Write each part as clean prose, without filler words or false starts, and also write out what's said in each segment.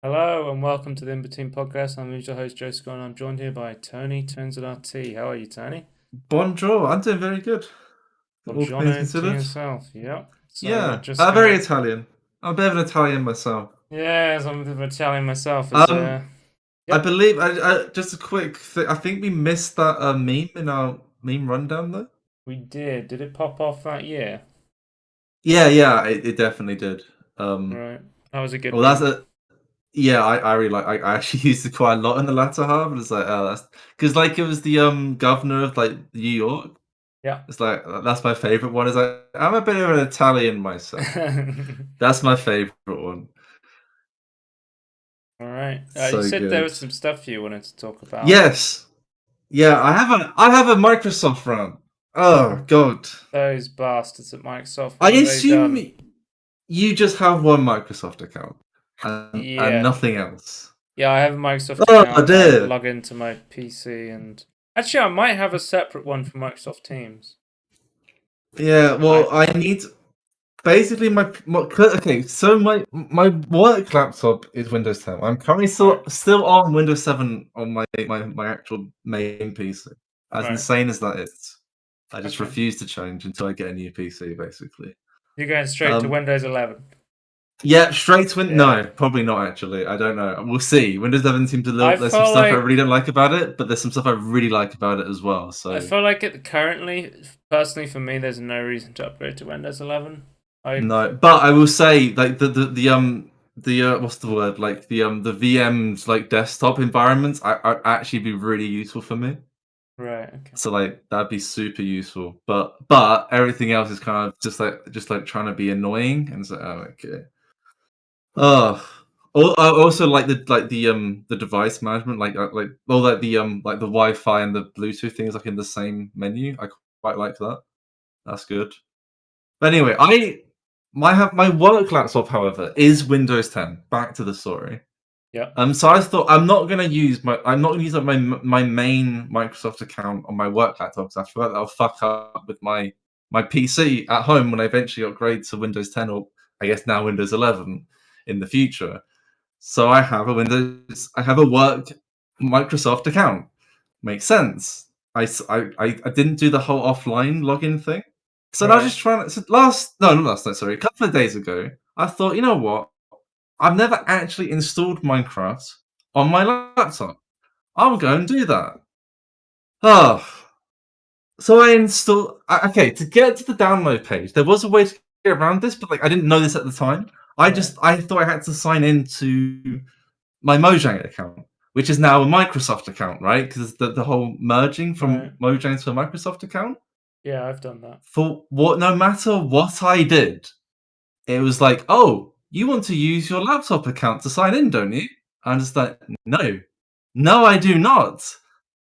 Hello and welcome to the Inbetween podcast. I'm your host Joe Scott and I'm joined here by Tony Turns RT. How are you, Tony? Bonjour, I'm doing very good. All things Buongiorno to considered. yourself. Yep. So we're Yeah, just very gonna. Italian. I'm a bit of an Italian myself. Yes, I'm a bit of Italian myself. As Um, I Yep, believe just a quick thing. I think we missed that meme in our meme rundown though. we did. Did it pop off that year? Yeah, it definitely did. Um, Right. That was a good well, that's meme. a yeah. I really like. I actually used it quite a lot in the latter half, and it's like, oh, that's because like it was the governor of like New York. Yeah. It's like that's my favorite one. Is like I'm a bit of an Italian myself. That's my favorite one. All right. You So said there good. was some stuff you wanted to talk about. Yes. Yeah, I have a Microsoft rant. Oh god. Those bastards at Microsoft. I What have they assume done? you just have one Microsoft account and Yeah. nothing else. Yeah, I have a Microsoft Oh account. I dear. log into my PC and actually I might have a separate one for Microsoft Teams. Yeah, I well I need basically okay, so my work laptop is Windows 10. I'm currently right, still on Windows 7 on my actual main PC. As right, insane as that is. I just okay. refuse to change until I get a new PC basically. You're going straight to Um Windows 11. Yeah, straight to Yeah. no, probably not actually. I don't know. We'll see. Windows 11 seems a little. I There's some feel stuff I really like don't like about it, but there's some stuff I really like about it as well. I So feel like it currently, personally for me, there's no reason to upgrade to Windows 11. I no, but I will say like the what's the word, like the VMs like desktop environments are actually be really useful for me. right, okay. So like that'd be super useful. But everything else is kind of just like trying to be annoying and so oh, okay. Oh, I also like the device management, like all like the Wi-Fi and the Bluetooth things like in the same menu. I quite like that. That's good. But anyway, my work laptop, however, is Windows 10. Back to the story. Yeah. So I thought I'm not gonna use like my main Microsoft account on my work laptop because I feel like that'll fuck up with my PC at home when I eventually upgrade to Windows 10 or I guess now Windows 11 in the future. So I have a work Microsoft account. Makes sense. I didn't do the whole offline login thing. So now Right. just trying to so last no not last night, sorry, a couple of days ago, I thought, you know what? I've never actually installed Minecraft on my laptop. I'll go and do that. Oh, so I install. Okay, to get to the download page, there was a way to get around this, but like I didn't know this at the time. Right. I thought I had to sign into my Mojang account, which is now a Microsoft account, right? Because the whole merging from Right. Mojang to a Microsoft account. Yeah, I've done that. For what, no matter what I did, it was like, oh, you want to use your laptop account to sign in, don't you? I'm just like, no, no, I do not.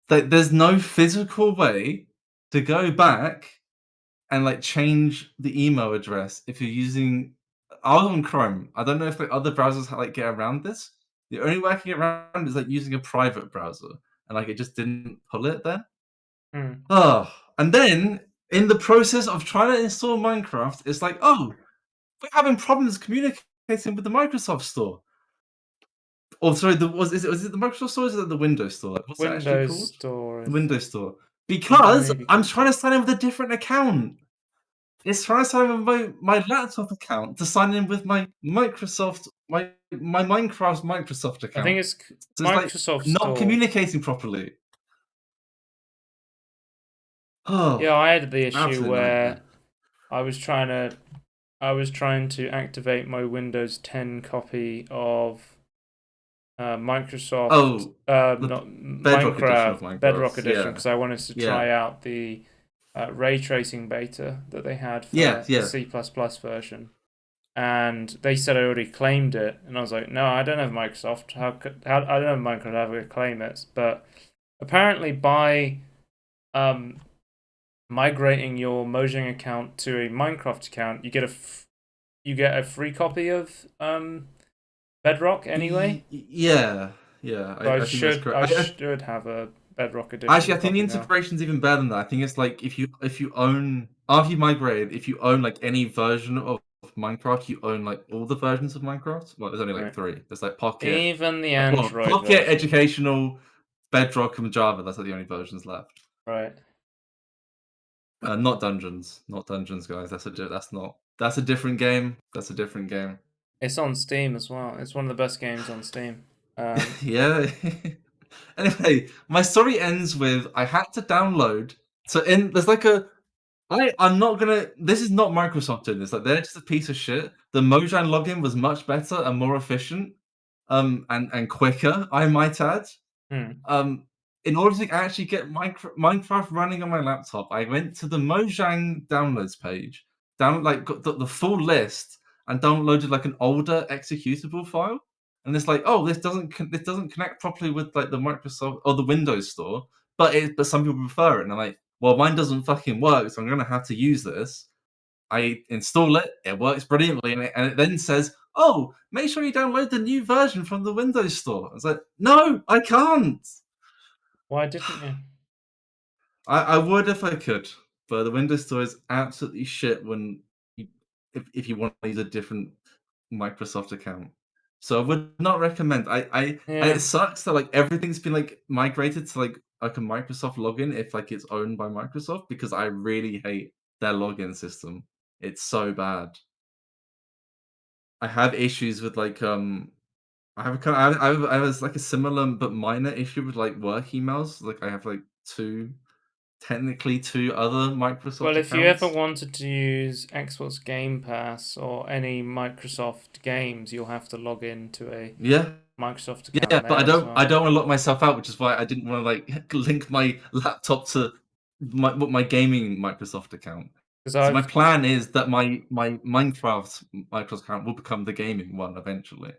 Like, there's no physical way to go back and like change the email address if you're using. I was on Chrome. I don't know if like other browsers like get around this. The only way I can get around is like using a private browser, and like it just didn't pull it then. Hmm. Oh, and then in the process of trying to install Minecraft, it's like, oh, we're having problems communicating with the Microsoft Store. Or sorry, was it the Microsoft Store or is it the Windows Store? Like, what's it actually Windows called? Store, I The Windows Store. think it Because may be I'm called trying that. to sign in with a different account. It's trying to sign in with my laptop account to sign in with my Minecraft Microsoft I think account. it's So it's like Microsoft not Store. communicating properly. Oh, Yeah, I had the issue absolute nightmare. where I was trying to I was trying to activate my Windows 10 copy of Microsoft, Oh, the not Bedrock edition of Minecraft Bedrock Minecraft. Edition, Yeah, because I wanted to yeah, try out the ray tracing beta that they had yeah, for the yeah. C++ version. And they said I already claimed it, and I was like, "No, I don't have Microsoft. How I don't have Minecraft. How do I claim it?" But apparently, by um, migrating your Mojang account to a Minecraft account, you get a free copy of Bedrock anyway. Yeah, yeah. So I think that's correct. I should have a Bedrock Actually, Edition I think the copy now. integration's even better than that. I think it's like if you own after you migrade, if you own like any version of Minecraft, you own like all the versions of Minecraft. Well, there's only like Right. 3. There's like Pocket, Even the well, Android Pocket, version. Educational, Bedrock, and Java. That's like the only versions left. Right. Not Dungeons, guys. That's a different game. That's a different game. It's on Steam as well. It's one of the best games on Steam. Yeah. Anyway, my story ends with I had to download. So there's like I'm not gonna. This is not Microsoft doing this. Like they're just a piece of shit. The Mojang login was much better and more efficient, and quicker. I might add. hmm. In order to actually get Minecraft running on my laptop, I went to the Mojang downloads page, got the full list, and downloaded like an older executable file. And it's like, oh, this doesn't connect properly with like the Microsoft or the Windows Store, but some people prefer it. And I'm like, well, mine doesn't fucking work, so I'm gonna have to use this. I install it, it works brilliantly, and it then says, oh, make sure you download the new version from the Windows Store. I was like, no, I can't. Why didn't you? I would if I could, but the Windows Store is absolutely shit if you want to use a different Microsoft account. So I would not recommend. And Yeah. it sucks that like everything's been like migrated to like a Microsoft login if like it's owned by Microsoft, because I really hate their login system. It's so bad. I have issues with like I have a kind of, I have like a similar but minor issue with like work emails. Like I have like technically two other Microsoft Well, if you ever accounts. wanted to use Xbox Game Pass or any Microsoft games, you'll have to log into a Yeah, Microsoft yeah, account but there as I well. don't want to lock myself out, which is why I didn't want to like link my laptop to my gaming Microsoft account. Because So my I've plan is that my Minecraft Microsoft account will become the gaming one eventually.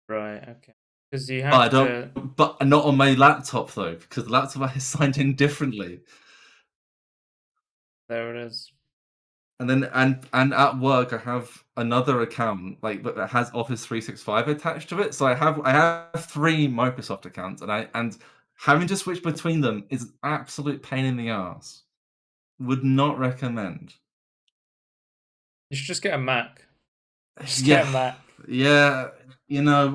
right, okay. Because you But I have don't, to. but not on my laptop though, because the laptop I signed in differently. There it is. And then and at work I have another account like but that has Office 365 attached to it. So I have 3 Microsoft accounts, and having to switch between them is an absolute pain in the ass. Would not recommend. You should just get a Mac. Just get Yeah, a Mac. yeah.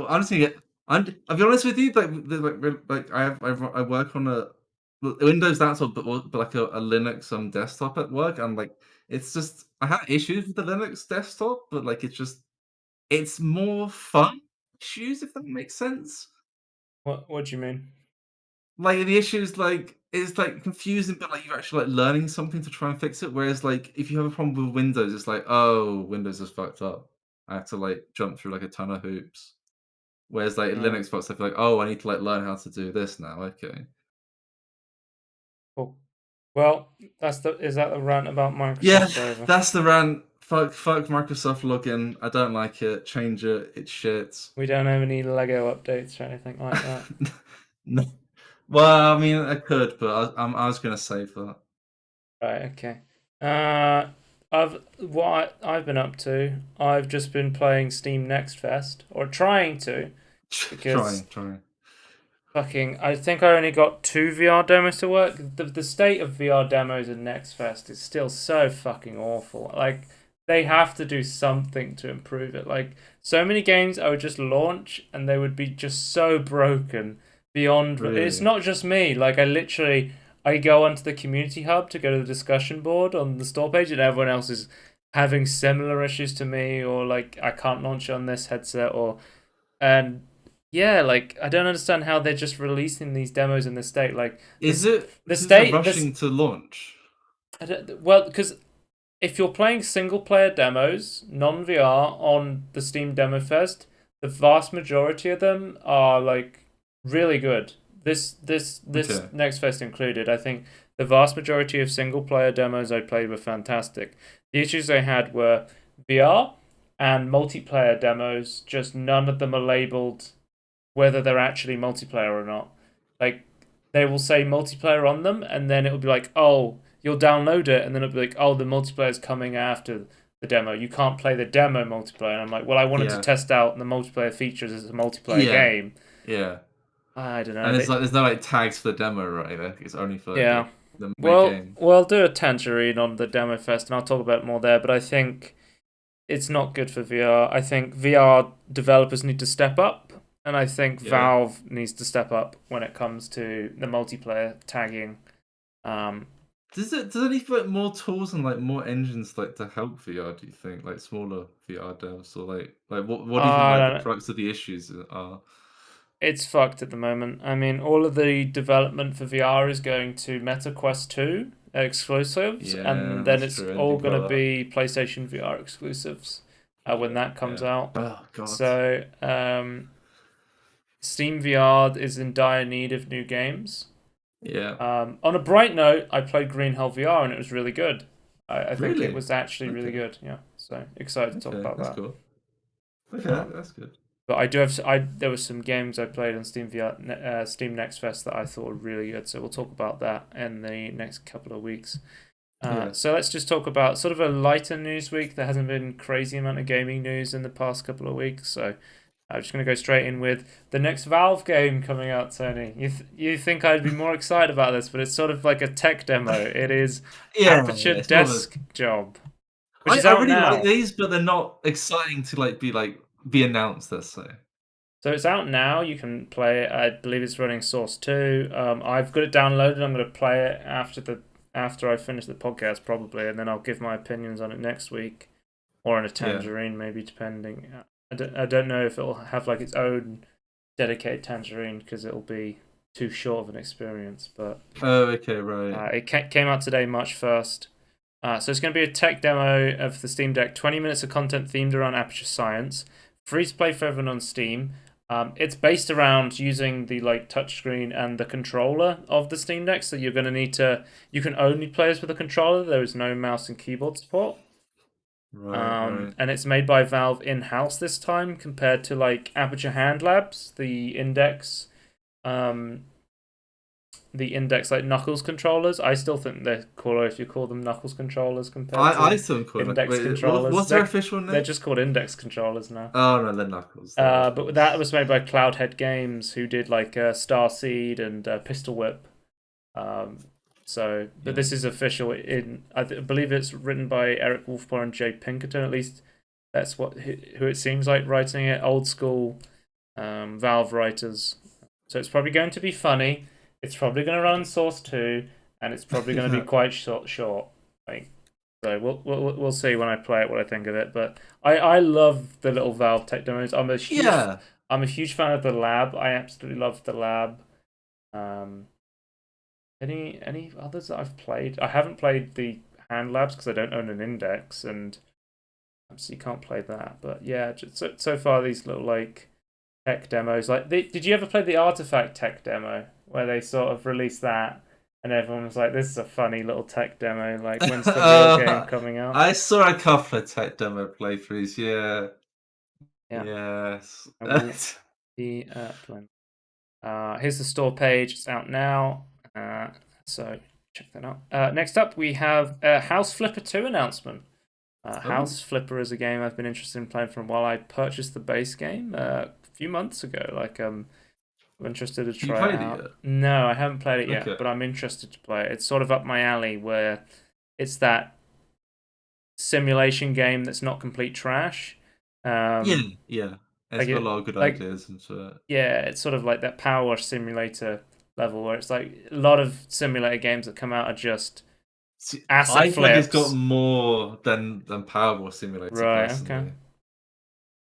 Honestly, I'll be honest with you. Like I work on a Windows laptop, but like a Linux desktop at work, and like it's just I had issues with the Linux desktop, but like it's more fun issues if that makes sense. What do you mean? Like the issues like it's like confusing, but like you're actually like learning something to try and fix it. Whereas like if you have a problem with Windows, it's like, oh, Windows is fucked up. I have to like jump through like a ton of hoops. Whereas like Right. Linux folks, I feel like, oh, I need to like learn how to do this now. Okay. Cool. Well, is that the rant about Yeah, Microsoft over? that's the rant. Fuck Microsoft login. I don't like it. Change it. It's shit. We don't have any Lego updates or anything like that. No. Well, I mean, I could, but I was gonna save that. Right, okay. Uh, I've been up to. I've just been playing Steam Next Fest, or trying to, because Trying. fucking, I think I only got 2 VR demos to work. The state of VR demos in Next Fest is still so fucking awful. Like, they have to do something to improve it. Like, so many games I would just launch and they would be just so broken beyond. It's Really. not just me. Like, I go onto the community hub to go to the discussion board on the store page, and everyone else is having similar issues to me, or like I can't launch it on this headset, or and yeah, like I don't understand how they're just releasing these demos in this state. Like Is this, it the because they're state, this rushing to launch? well, because if you're playing single player demos, non VR on the Steam Demo Fest, the vast majority of them are like really good. This Okay. next fest included, I think the vast majority of single player demos I played were fantastic. The issues I had were VR and multiplayer demos, just none of them are labeled whether they're actually multiplayer or not. Like they will say multiplayer on them, and then it'll be like, oh, you'll download it, and then it'll be like, oh, the multiplayer is coming after the demo. You can't play the demo multiplayer. And I'm like, well, I wanted to Yeah. test out the multiplayer features as a multiplayer Yeah. game. Yeah. I don't know. And there's no like tags for the demo, right? Like, it's only for Yeah. the main Well, game. we'll do a tangerine on the demo fest, and I'll talk about it more there. But I think it's not good for VR. I think VR developers need to step up, and I think Yeah. Valve needs to step up when it comes to the multiplayer tagging. Um, Does it need like more tools and like more engines like to help VR, do you think? Like smaller VR devs or like what do you think I like don't the know. crux of the issues are? It's fucked at the moment. I mean, all of the development for VR is going to Meta Quest 2 exclusives, Yeah, and then that's it's true. I didn't all think going to about that. be PlayStation VR exclusives when Yeah, that comes yeah. out. Oh God. So, Steam VR is in dire need of new games. Yeah. On a bright note, I played Green Hell VR and it was really good. I think it Really? was actually really Okay. good. Yeah, so excited to talk Okay, about that's that. cool. Okay, Um, that's good. but I do have there were some games I played on Steam VR, Steam Next Fest that I thought were really good. So we'll talk about that in the next couple of weeks. Yeah. So let's just talk about sort of a lighter news week. There hasn't been crazy amount of gaming news in the past couple of weeks, so I'm just going to go straight in with the next Valve game coming out, Tony. You think I'd be more excited about this, but it's sort of like a tech demo. It is Yeah, Aperture it's more of a Desk Job, which is I out really like now. these, but they're not exciting to be announced, let's say. So it's out now. You can play it. I believe it's running Source 2. I've got it downloaded. I'm going to play it after I finish the podcast probably, and then I'll give my opinions on it next week, or in a Yeah. Tangerine maybe, depending. I don't know if it'll have like its own dedicated Tangerine because it'll be too short of an experience. But Oh, okay, right. it came out today, March 1st. So it's going to be a tech demo of the Steam Deck. 20 minutes of content themed around Aperture Science. Free to play for everyone on Steam. It's based around using the like touchscreen and the controller of the Steam Deck. So you're going to need to. You can only play this with a controller. There is no mouse and keyboard support. Right, right. And it's made by Valve in house this time, compared to like Aperture Hand Labs, um, the Index like Knuckles controllers. I still think they're cooler if you call them Knuckles controllers compared I to still call it Index wait, controllers. what's their official They're name? just called Index controllers now. Oh no, they're Knuckles. They're But that Knuckles. was made by Cloudhead Games, who did like Starseed and Pistol Whip. Um, but Yeah. this is official. I believe it's written by Eric Wolfpaw and Jay Pinkerton. At least that's who it seems like writing it. Old school Valve writers. So it's probably going to be funny. It's probably going to run on Source 2, and it's probably going to be Yeah. quite short. Like, so we'll see when I play it what I think of it. But I love the little Valve tech demos. Yeah. I'm a huge fan of the lab. I absolutely love the lab. Um, any others that I've played? I haven't played the hand labs because I don't own an Index, and so you can't play that. But yeah, just so far these little like tech demos. Like, did you ever play the Artifact tech demo where they sort of released that, and everyone was like, "This is a funny little tech demo. Like, when's the real game coming out?" I saw a couple of tech demo playthroughs, yeah. Yeah, Yes. I will be playing. Here's the store page. It's out now. So check that out. Next up, we have a House Flipper 2 announcement. Oh, House Flipper is a game I've been interested in playing for a while. I purchased the base game a few months ago. Like, I'm interested to you try it played it out. yet? No, I haven't played it yet, Okay. but I'm interested to play it. It's sort of up my alley, where it's that simulation game that's not complete trash. Yeah, Um, yeah. It's like got a it, lot of good like ideas into it. yeah, it's sort of like that power simulator level where it's like a lot of simulator games that come out are just See, asset I feel like it's got flips. more than Powerball Simulator Right, okay. personally.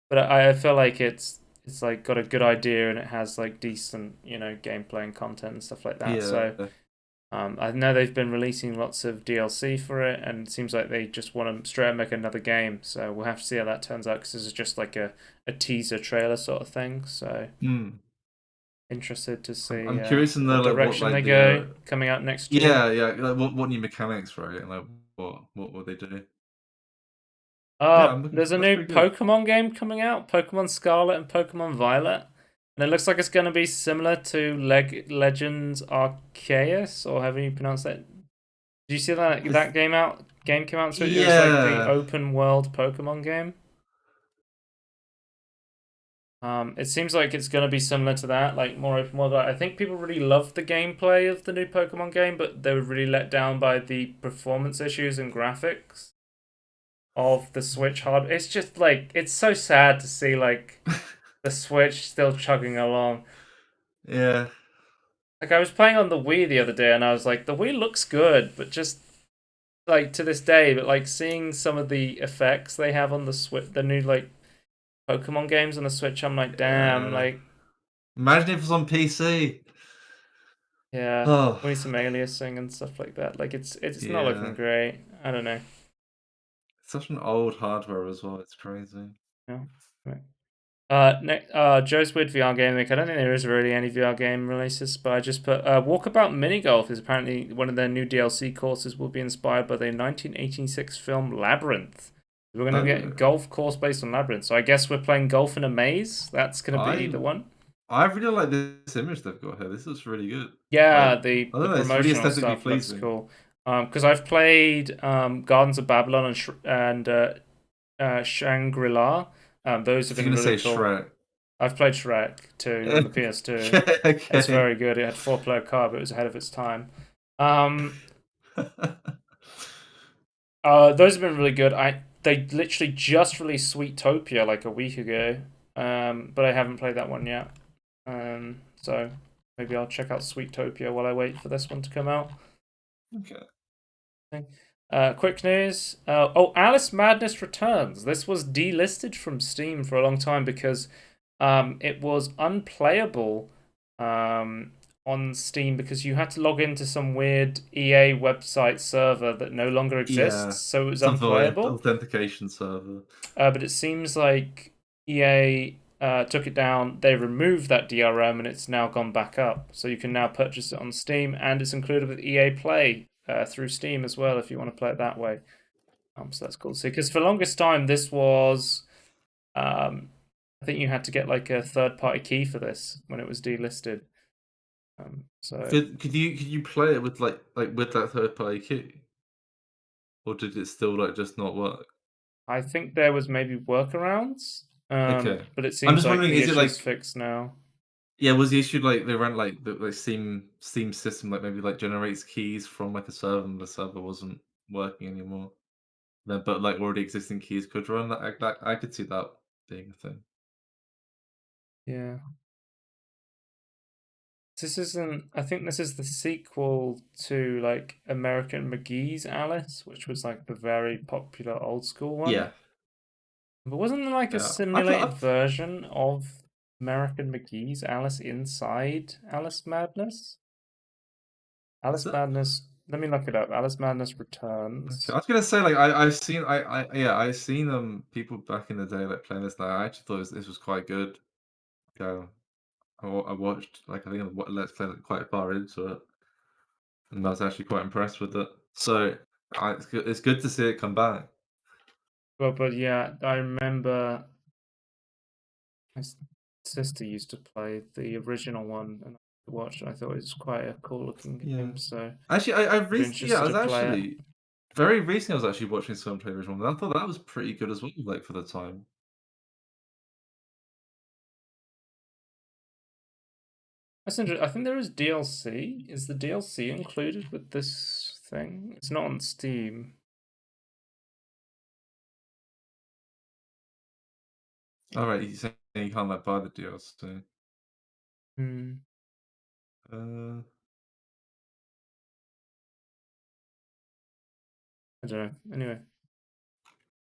But I feel like it's like got a good idea and it has like decent, gameplay and content and stuff like that. Yeah. So I know they've been releasing lots of DLC for it, and it seems like they just want to straight up make another game. So we'll have to see how that turns out, because this is just like a teaser trailer sort of thing. So Hmm. interested to see I'm curious to know what like what direction they like go the coming out next year. yeah, yeah, like what new mechanics, right? And like what will they do? Yeah, I'm looking There's for a that's new pretty good. Pokemon game coming out, Pokemon Scarlet and Pokemon Violet, and it looks like it's going to be similar to Legends Arceus, or however you pronounce that. Did you see Is that game out? Game came out, so it was like the yeah. open world Pokemon game. It seems like it's going to be similar to that, like more open world. I think people really loved the gameplay of the new Pokemon game, but they were really let down by the performance issues and graphics. of the Switch hardware. It's just like it's so sad to see like the Switch still chugging along. Yeah. Like I was playing on the Wii the other day and I was like, the Wii looks good, but just like to this day, but like seeing some of the effects they have on the Switch, the new like Pokemon games on the Switch, I'm like, damn, Yeah. like Imagine if it was on PC. yeah, Oh, we need some aliasing and stuff like that. Like it's not looking yeah. great. I don't know. It's such an old hardware as well. It's crazy. Yeah. Right. Joe's Weird VR Game Week. I don't think there is really any VR game releases, but I just put Walkabout Mini Golf is apparently one of their new DLC courses will be inspired by the 1986 film Labyrinth. We're gonna get a Oh, golf course based on Labyrinth, so I guess we're playing golf in a maze. That's gonna be I the one. I really like this image they've got here. This looks really good. Yeah, Like, the I the don't know, it's really promotional aesthetically stuff looks pleasing. cool. Because I've played Gardens of Babylon and Shangri-La. Those have So you're been gonna really say cool. Shrek. I've played Shrek 2 on the PS2. Okay, It's okay. very good. It had 4-player co-op. It was ahead of its time. Um, those have been really good. They literally just released Sweetopia like a week ago, but I haven't played that one yet. So maybe I'll check out Sweetopia while I wait for this one to come out. Okay. Quick news. Alice Madness returns. This was delisted from Steam for a long time because it was unplayable on Steam because you had to log into some weird EA website server that no longer Yeah. exists, so it was Some sort of unplayable. authentication server. But it seems like EA took it down. They removed that DRM and it's now gone back up. So you can now purchase it on Steam and it's included with EA Play through Steam as well if you want to play it that way. So that's cool to see. Because for the longest time, this was. I think you had to get like a third-party key for this when it was delisted. So Could you play it with like with that third party key? Or did it still like just not work? I think there was maybe workarounds, Okay. but it I'm seems just like wondering, the is it issue's like fixed now. yeah, was the issue like they ran like the like Steam system like maybe like generates keys from like a server and the server wasn't working anymore? Then but like already existing keys could run that I could see that being a thing. Yeah. This isn't. I think this is the sequel to like American McGee's Alice, which was like the very popular old school one. Yeah. But wasn't there like a Yeah. I've simulated I've version of American McGee's Alice inside Alice Madness? is Alice that Madness. Let me look it up. Alice Madness okay. Returns. I was gonna say like I've seen I yeah, I've seen people back in the day like playing this now. I actually thought this was quite good. Go. I watched like I think Let's Play like, quite far into it, and I was actually quite impressed with it. So it's good to see it come back. But yeah, I remember my sister used to play the original one, and I watched it. I thought it was quite a cool looking Yeah. game, so Actually, I I'm recently yeah, I interested was to play it. actually very recently I was actually watching someone play original, and I thought that was pretty good as well, like for the time. That's interesting. I think there is DLC. Is the DLC included with this thing? It's not on Steam. All right, you saying you can't like buy the DLC? Hmm. Uh, I don't know. Anyway,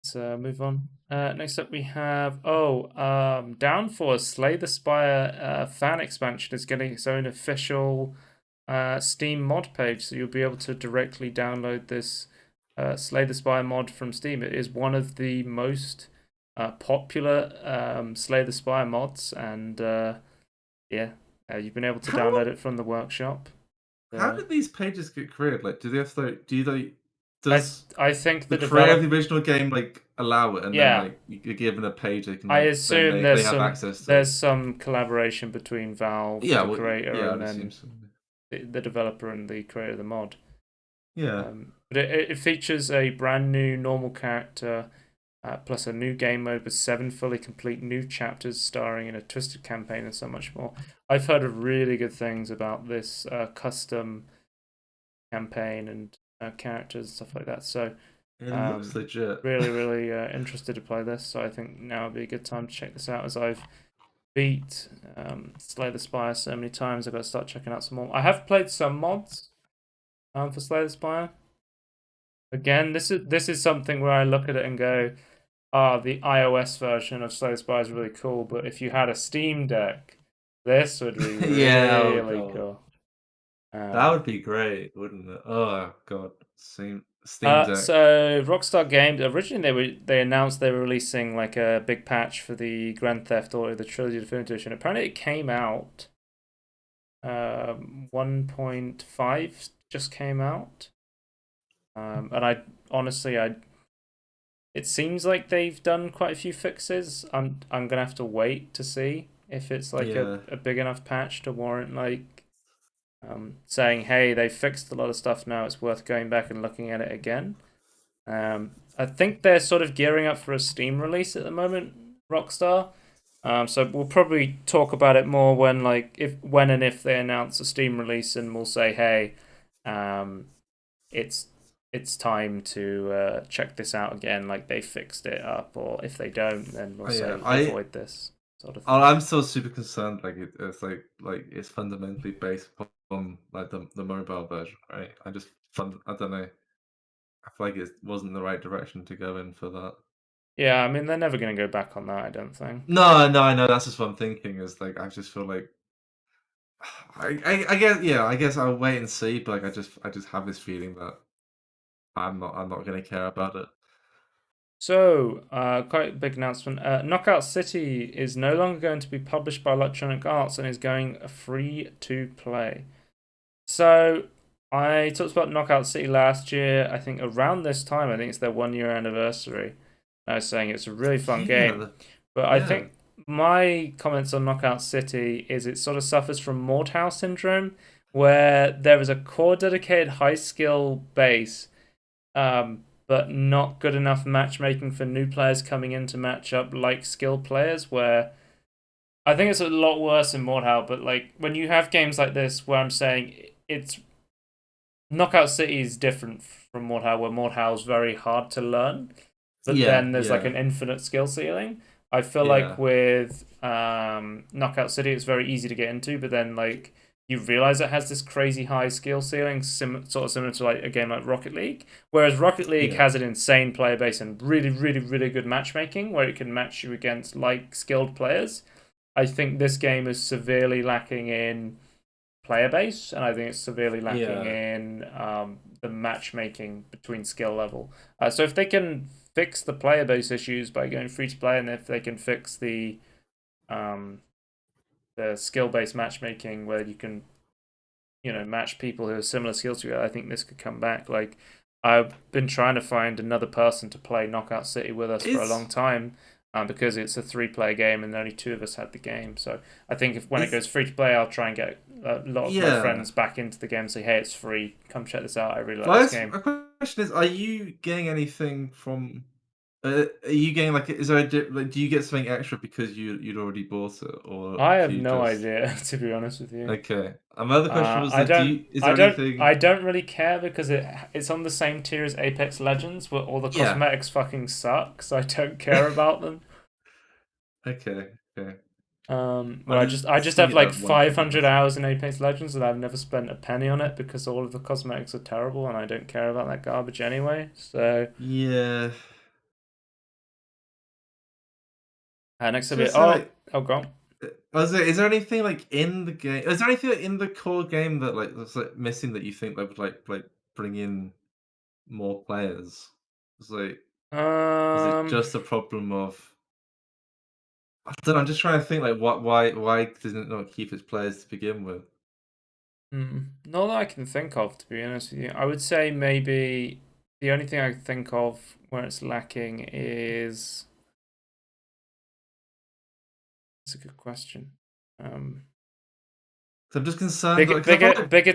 let's move on. Next up, we have Downforce Slay the Spire fan expansion is getting its own official Steam mod page, so you'll be able to directly download this Slay the Spire mod from Steam. It is one of the most popular Slay the Spire mods, and yeah, you've been able to how download it from the workshop. how Uh, did these pages get created? Like, do they have to do they I does I think the the creator of develop the original game like allow it, and then yeah. like you're given a page they can I like then assume they have access to? there's some collaboration between Valve, Yeah, the well, creator, yeah, and I'd assume then so. the developer and the creator of the mod. Yeah. But it features a brand new normal character, plus a new game mode with 7 fully complete new chapters starring in a twisted campaign and so much more. I've heard of really good things about this custom campaign and characters and stuff like that. So It looks legit. Really interested to play this, so I think now would be a good time to check this out, as I've beat Slay the Spire so many times. I've got to start checking out some more. I have played some mods for Slay the Spire. Again, this is something where I look at it and go, the iOS version of Slay the Spire is really cool, but if you had a Steam Deck, this would be Yeah, oh really god. cool. That would be great, wouldn't it? Oh god. Steam Deck. So Rockstar Games, originally they announced they were releasing like a big patch for the Grand Theft Auto the Trilogy Definitive Edition. Apparently it came out. 1.5 just came out. And I honestly it seems like they've done quite a few fixes. I'm gonna have to wait to see if it's like Yeah. a big enough patch to warrant like saying, hey, they fixed a lot of stuff now, it's worth going back and looking at it again. I think they're sort of gearing up for a Steam release at the moment, Rockstar. So we'll probably talk about it more when when and if they announce a Steam release, and we'll say, hey, it's time to check this out again, like they fixed it up, or if they don't, then we'll say avoid this sort of thing. I'm still super concerned. Like it's like it's fundamentally based on like the mobile version, right? I don't know. I feel like it wasn't the right direction to go in for that. Yeah, I mean they're never going to go back on that, I don't think. No, I know. That's just what I'm thinking. Is like I just feel like I guess I guess I'll wait and see. But like I just have this feeling that I'm not going to care about it. So, quite a big announcement. Knockout City is no longer going to be published by Electronic Arts and is going free to play. So, I talked about Knockout City last year. I think around this time, I think it's their 1 year anniversary. I was saying it's a really fun game. But I think my comments on Knockout City is it sort of suffers from Mordhau syndrome, where there is a core dedicated high skill base, but not good enough matchmaking for new players coming in to match up like skilled players, where I think it's a lot worse in Mordhau, but like when you have games like this where I'm saying it's Knockout City is different from Mordhau, where Mordhau is very hard to learn, but then there's like an infinite skill ceiling. I feel like with Knockout City it's very easy to get into, but then like you realize it has this crazy high skill ceiling, sort of similar to like a game like Rocket League. Whereas Rocket League has an insane player base and really good matchmaking, where it can match you against like skilled players. I think this game is severely lacking in player base, and I think it's severely lacking in the matchmaking between skill level. So if they can fix the player base issues by going free to play, and if they can fix the skill based matchmaking where you can match people who have similar skills to you, I think this could come back. Like I've been trying to find another person to play Knockout City with us for a long time. Because it's a 3-player game and only 2 of us had the game. So I think when it goes free to play, I'll try and get a lot of my friends back into the game and say, hey, it's free. Come check this out. I really like this game. My question is, are you getting anything from... are you getting, like, is there do you get something extra because you'd already bought it? Or I have no idea, to be honest with you. Okay. My other question was, anything... I don't really care because it's on the same tier as Apex Legends, where all the cosmetics fucking suck, so I don't care about them. Okay. But I just have like 500 hours in Apex Legends and I've never spent a penny on it because all of the cosmetics are terrible and I don't care about that garbage anyway. So yeah. Next up, go on. Is there anything like in the game? Is there anything in the core game that that's like missing that you think that would like bring in more players? It's like, is it just a problem of? I don't know. I'm just trying to think like why doesn't it not keep its players to begin with? Not that I can think of, to be honest with you. I would say maybe the only thing I can think of where it's lacking is. That's a good question. So I'm just concerned. Bigger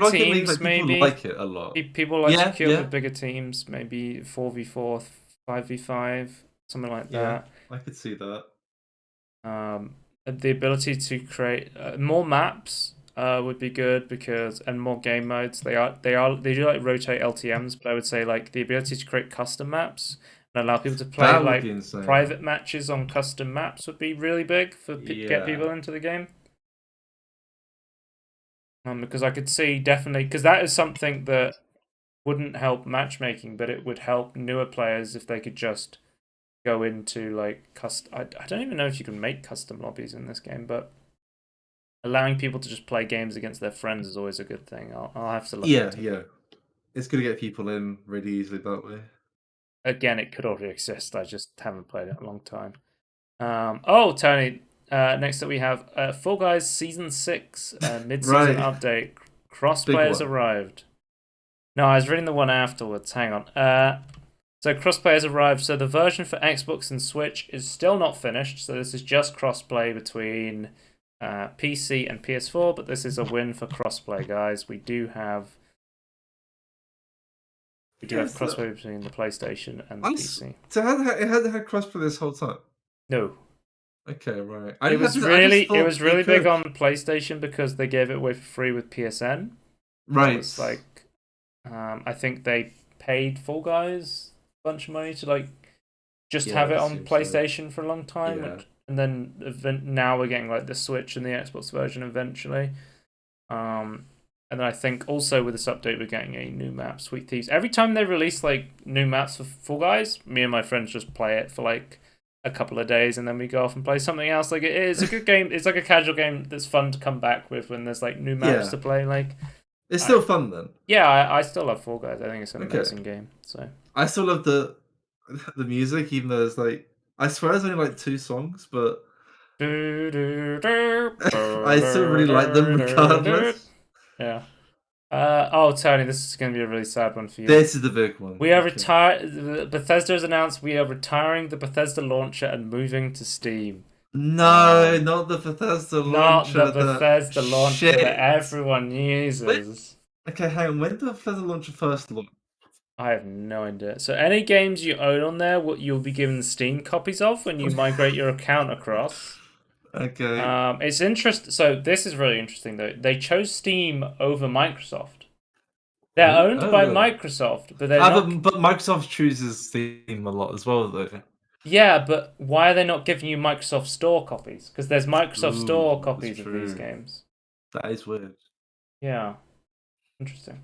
teams, maybe. People like it a lot. People like to kill with bigger teams, maybe 4v4, 5v5, something like that. I could see that. The ability to create more maps would be good because and more game modes. They do like rotate LTMs, but I would say like the ability to create custom maps and allow people to play That would be like insane. private matches on custom maps would be really big for get Yeah. people into the game. Because I could see definitely because that is something that wouldn't help matchmaking, but it would help newer players if they could just go into like custom. I don't even know if you can make custom lobbies in this game, but allowing people to just play games against their friends is always a good thing. I'll have to look Yeah, into it. yeah. It's gonna get people in really easily that way. Again, it could already exist. I just haven't played it in a long time. Oh, Tony. Next up we have Fall Guys Season 6 mid-season Right. update. Big Crossplayers one. arrived. No, I was reading the one afterwards. Hang on. So crossplayers arrived. So the version for Xbox and Switch is still not finished. So this is just crossplay between PC and PS4. But this is a win for crossplay, guys. We do have crossplay between the PlayStation and the PC. So it hadn't had crossplay this whole time. No. Okay, right. It was really big on PlayStation because they gave it away for free with PSN. Right. It was like, I think they paid Fall Guys a bunch of money to like just have it on PlayStation for a long time, and then now we're getting like the Switch and the Xbox version eventually. And then I think also with this update we're getting a new map, Sweet Thieves. Every time they release like new maps for Fall Guys, me and my friends just play it for like a couple of days and then we go off and play something else. Like it is a good game. It's like a casual game that's fun to come back with when there's like new maps to play. Like it's still fun then. Yeah, I still love Fall Guys. I think it's an amazing game. So I still love the music, even though there's like I swear there's only like 2 songs, but I still really like them regardless. Yeah. Oh, Tony, this is going to be a really sad one for you. This is the big one. We are retired. Bethesda has announced we are retiring the Bethesda launcher and moving to Steam. No, not the Bethesda launcher. Not the Bethesda launcher that everyone uses. Okay, hang on. When did the Bethesda launcher first launch? I have no idea. So any games you own on there, what you'll be given Steam copies of when you migrate your account across. Okay. It's interesting. So this is really interesting though. They chose Steam over Microsoft. They're owned by Microsoft, but they're not. But Microsoft chooses Steam a lot as well, though. Yeah, but why are they not giving you Microsoft Store copies? Because there's Microsoft Store copies of these games. That is weird. Yeah, interesting.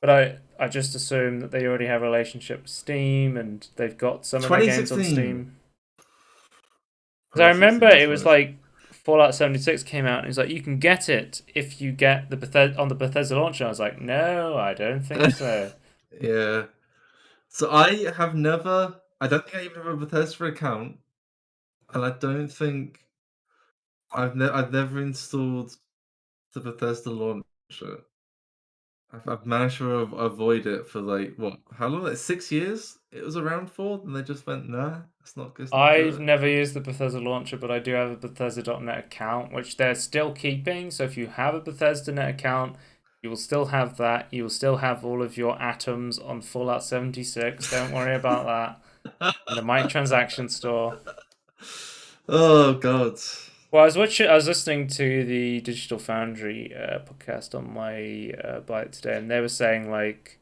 But I just assume that they already have a relationship with Steam and they've got some of their games on Steam. Because I remember it was like Fallout 76 came out and it's like you can get it if you get the Bethesda launcher. I was like, no, I don't think so. Yeah. So I don't think I even have a Bethesda account, and I don't think I've never installed the Bethesda launcher. I've managed to avoid it for like what? How long? Like 6 years? It was around for, and they just went, nah, it's not good. I've never used the Bethesda launcher, but I do have a Bethesda.net account, which they're still keeping. So if you have a Bethesda.net account, you will still have that. You will still have all of your atoms on Fallout 76. Don't worry about that. In the microtransaction store. Oh God. Well, I was listening to the Digital Foundry podcast on my bike today, and they were saying like,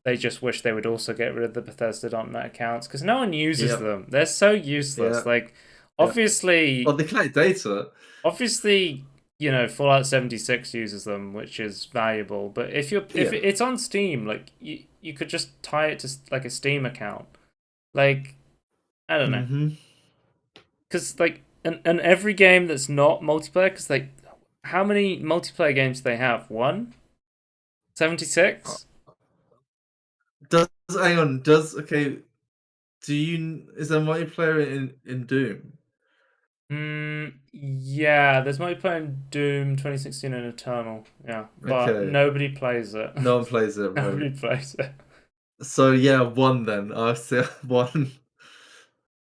they just wish they would also get rid of the Bethesda.net accounts because no one uses them. They're so useless. Like, obviously, well, they collect data. Obviously, Fallout 76 uses them, which is valuable. But if it's on Steam, like you could just tie it to like a Steam account. Like, I don't know, because like. And every game that's not multiplayer, because like, how many multiplayer games do they have? 1? 76? Hang on, is there multiplayer in Doom? Yeah, there's multiplayer in Doom 2016 and Eternal. Yeah, but nobody plays it. No one plays it. Right? Nobody plays it. So yeah, 1 then. I say 1.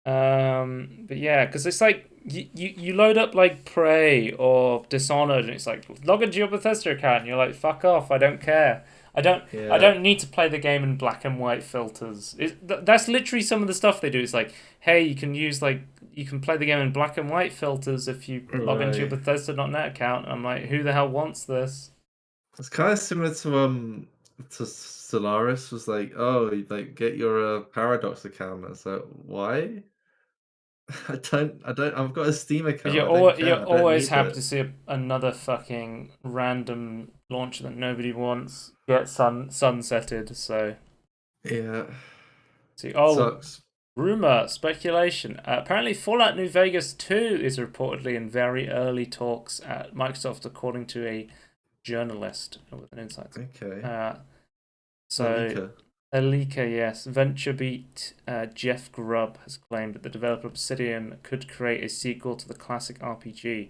But yeah, because it's like you load up like Prey or Dishonored, and it's like log into your Bethesda account, and you're like, fuck off, I don't care. I don't need to play the game in black and white filters. That's literally some of the stuff they do. It's like, hey, you can use like you can play the game in black and white filters if you log into your Right. Bethesda.net account. And I'm like, who the hell wants this? It's kind of similar to Stellaris. Was like, oh, you, like get your Paradox account. It's like, why? I don't. I've got a Steam But account. I don't care. you're I don't always need happy it. to see another fucking random launcher that nobody wants get sunsetted. So Yeah, see, sucks. rumor, speculation. Apparently, Fallout New Vegas 2 is reportedly in very early talks at Microsoft, according to a journalist with an insight. Okay, So, Malika. a leaker, yes. VentureBeat Jeff Grubb has claimed that the developer Obsidian could create a sequel to the classic RPG.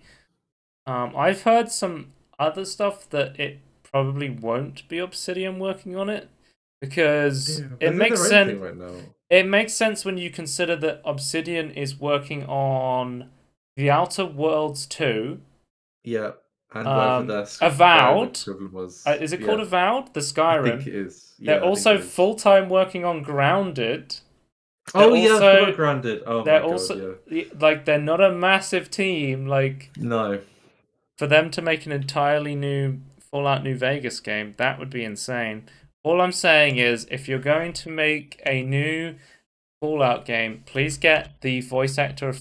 I've heard some other stuff that it probably won't be Obsidian working on it because Yeah, it they're doing makes their own thing sense. right now. It makes sense when you consider that Obsidian is working on The Outer Worlds 2, Yeah, and whatever whatever the Avowed. equivalent was. Is it called Yeah, Avowed? The I think Skyrim. it is. They're Yeah, I think also it is. full time working on Grounded. They're Oh yeah, I forgot also Grounded. Oh they're my god, also yeah. like they're not a massive team. Like No. for them to make an entirely new Fallout New Vegas game, that would be insane. All I'm saying is, if you're going to make a new Fallout game, please get the voice actor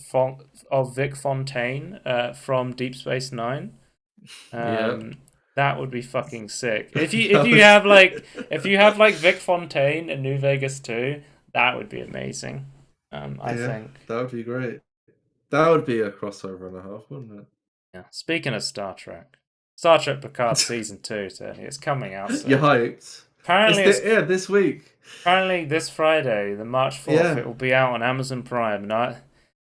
of Vic Fontaine from Deep Space Nine. Yeah. That would be fucking sick. If That was you have like Vic Fontaine in New Vegas 2, that would be amazing. I Yeah, think. that would be great. That would be a crossover and a half, wouldn't Yeah. Speaking of Star Trek Picard season 2, Tony, it's coming out it? You're soon. hyped. Apparently, Yeah, this week. this Friday, the March 4th, Yeah. it will be out on Amazon Prime. And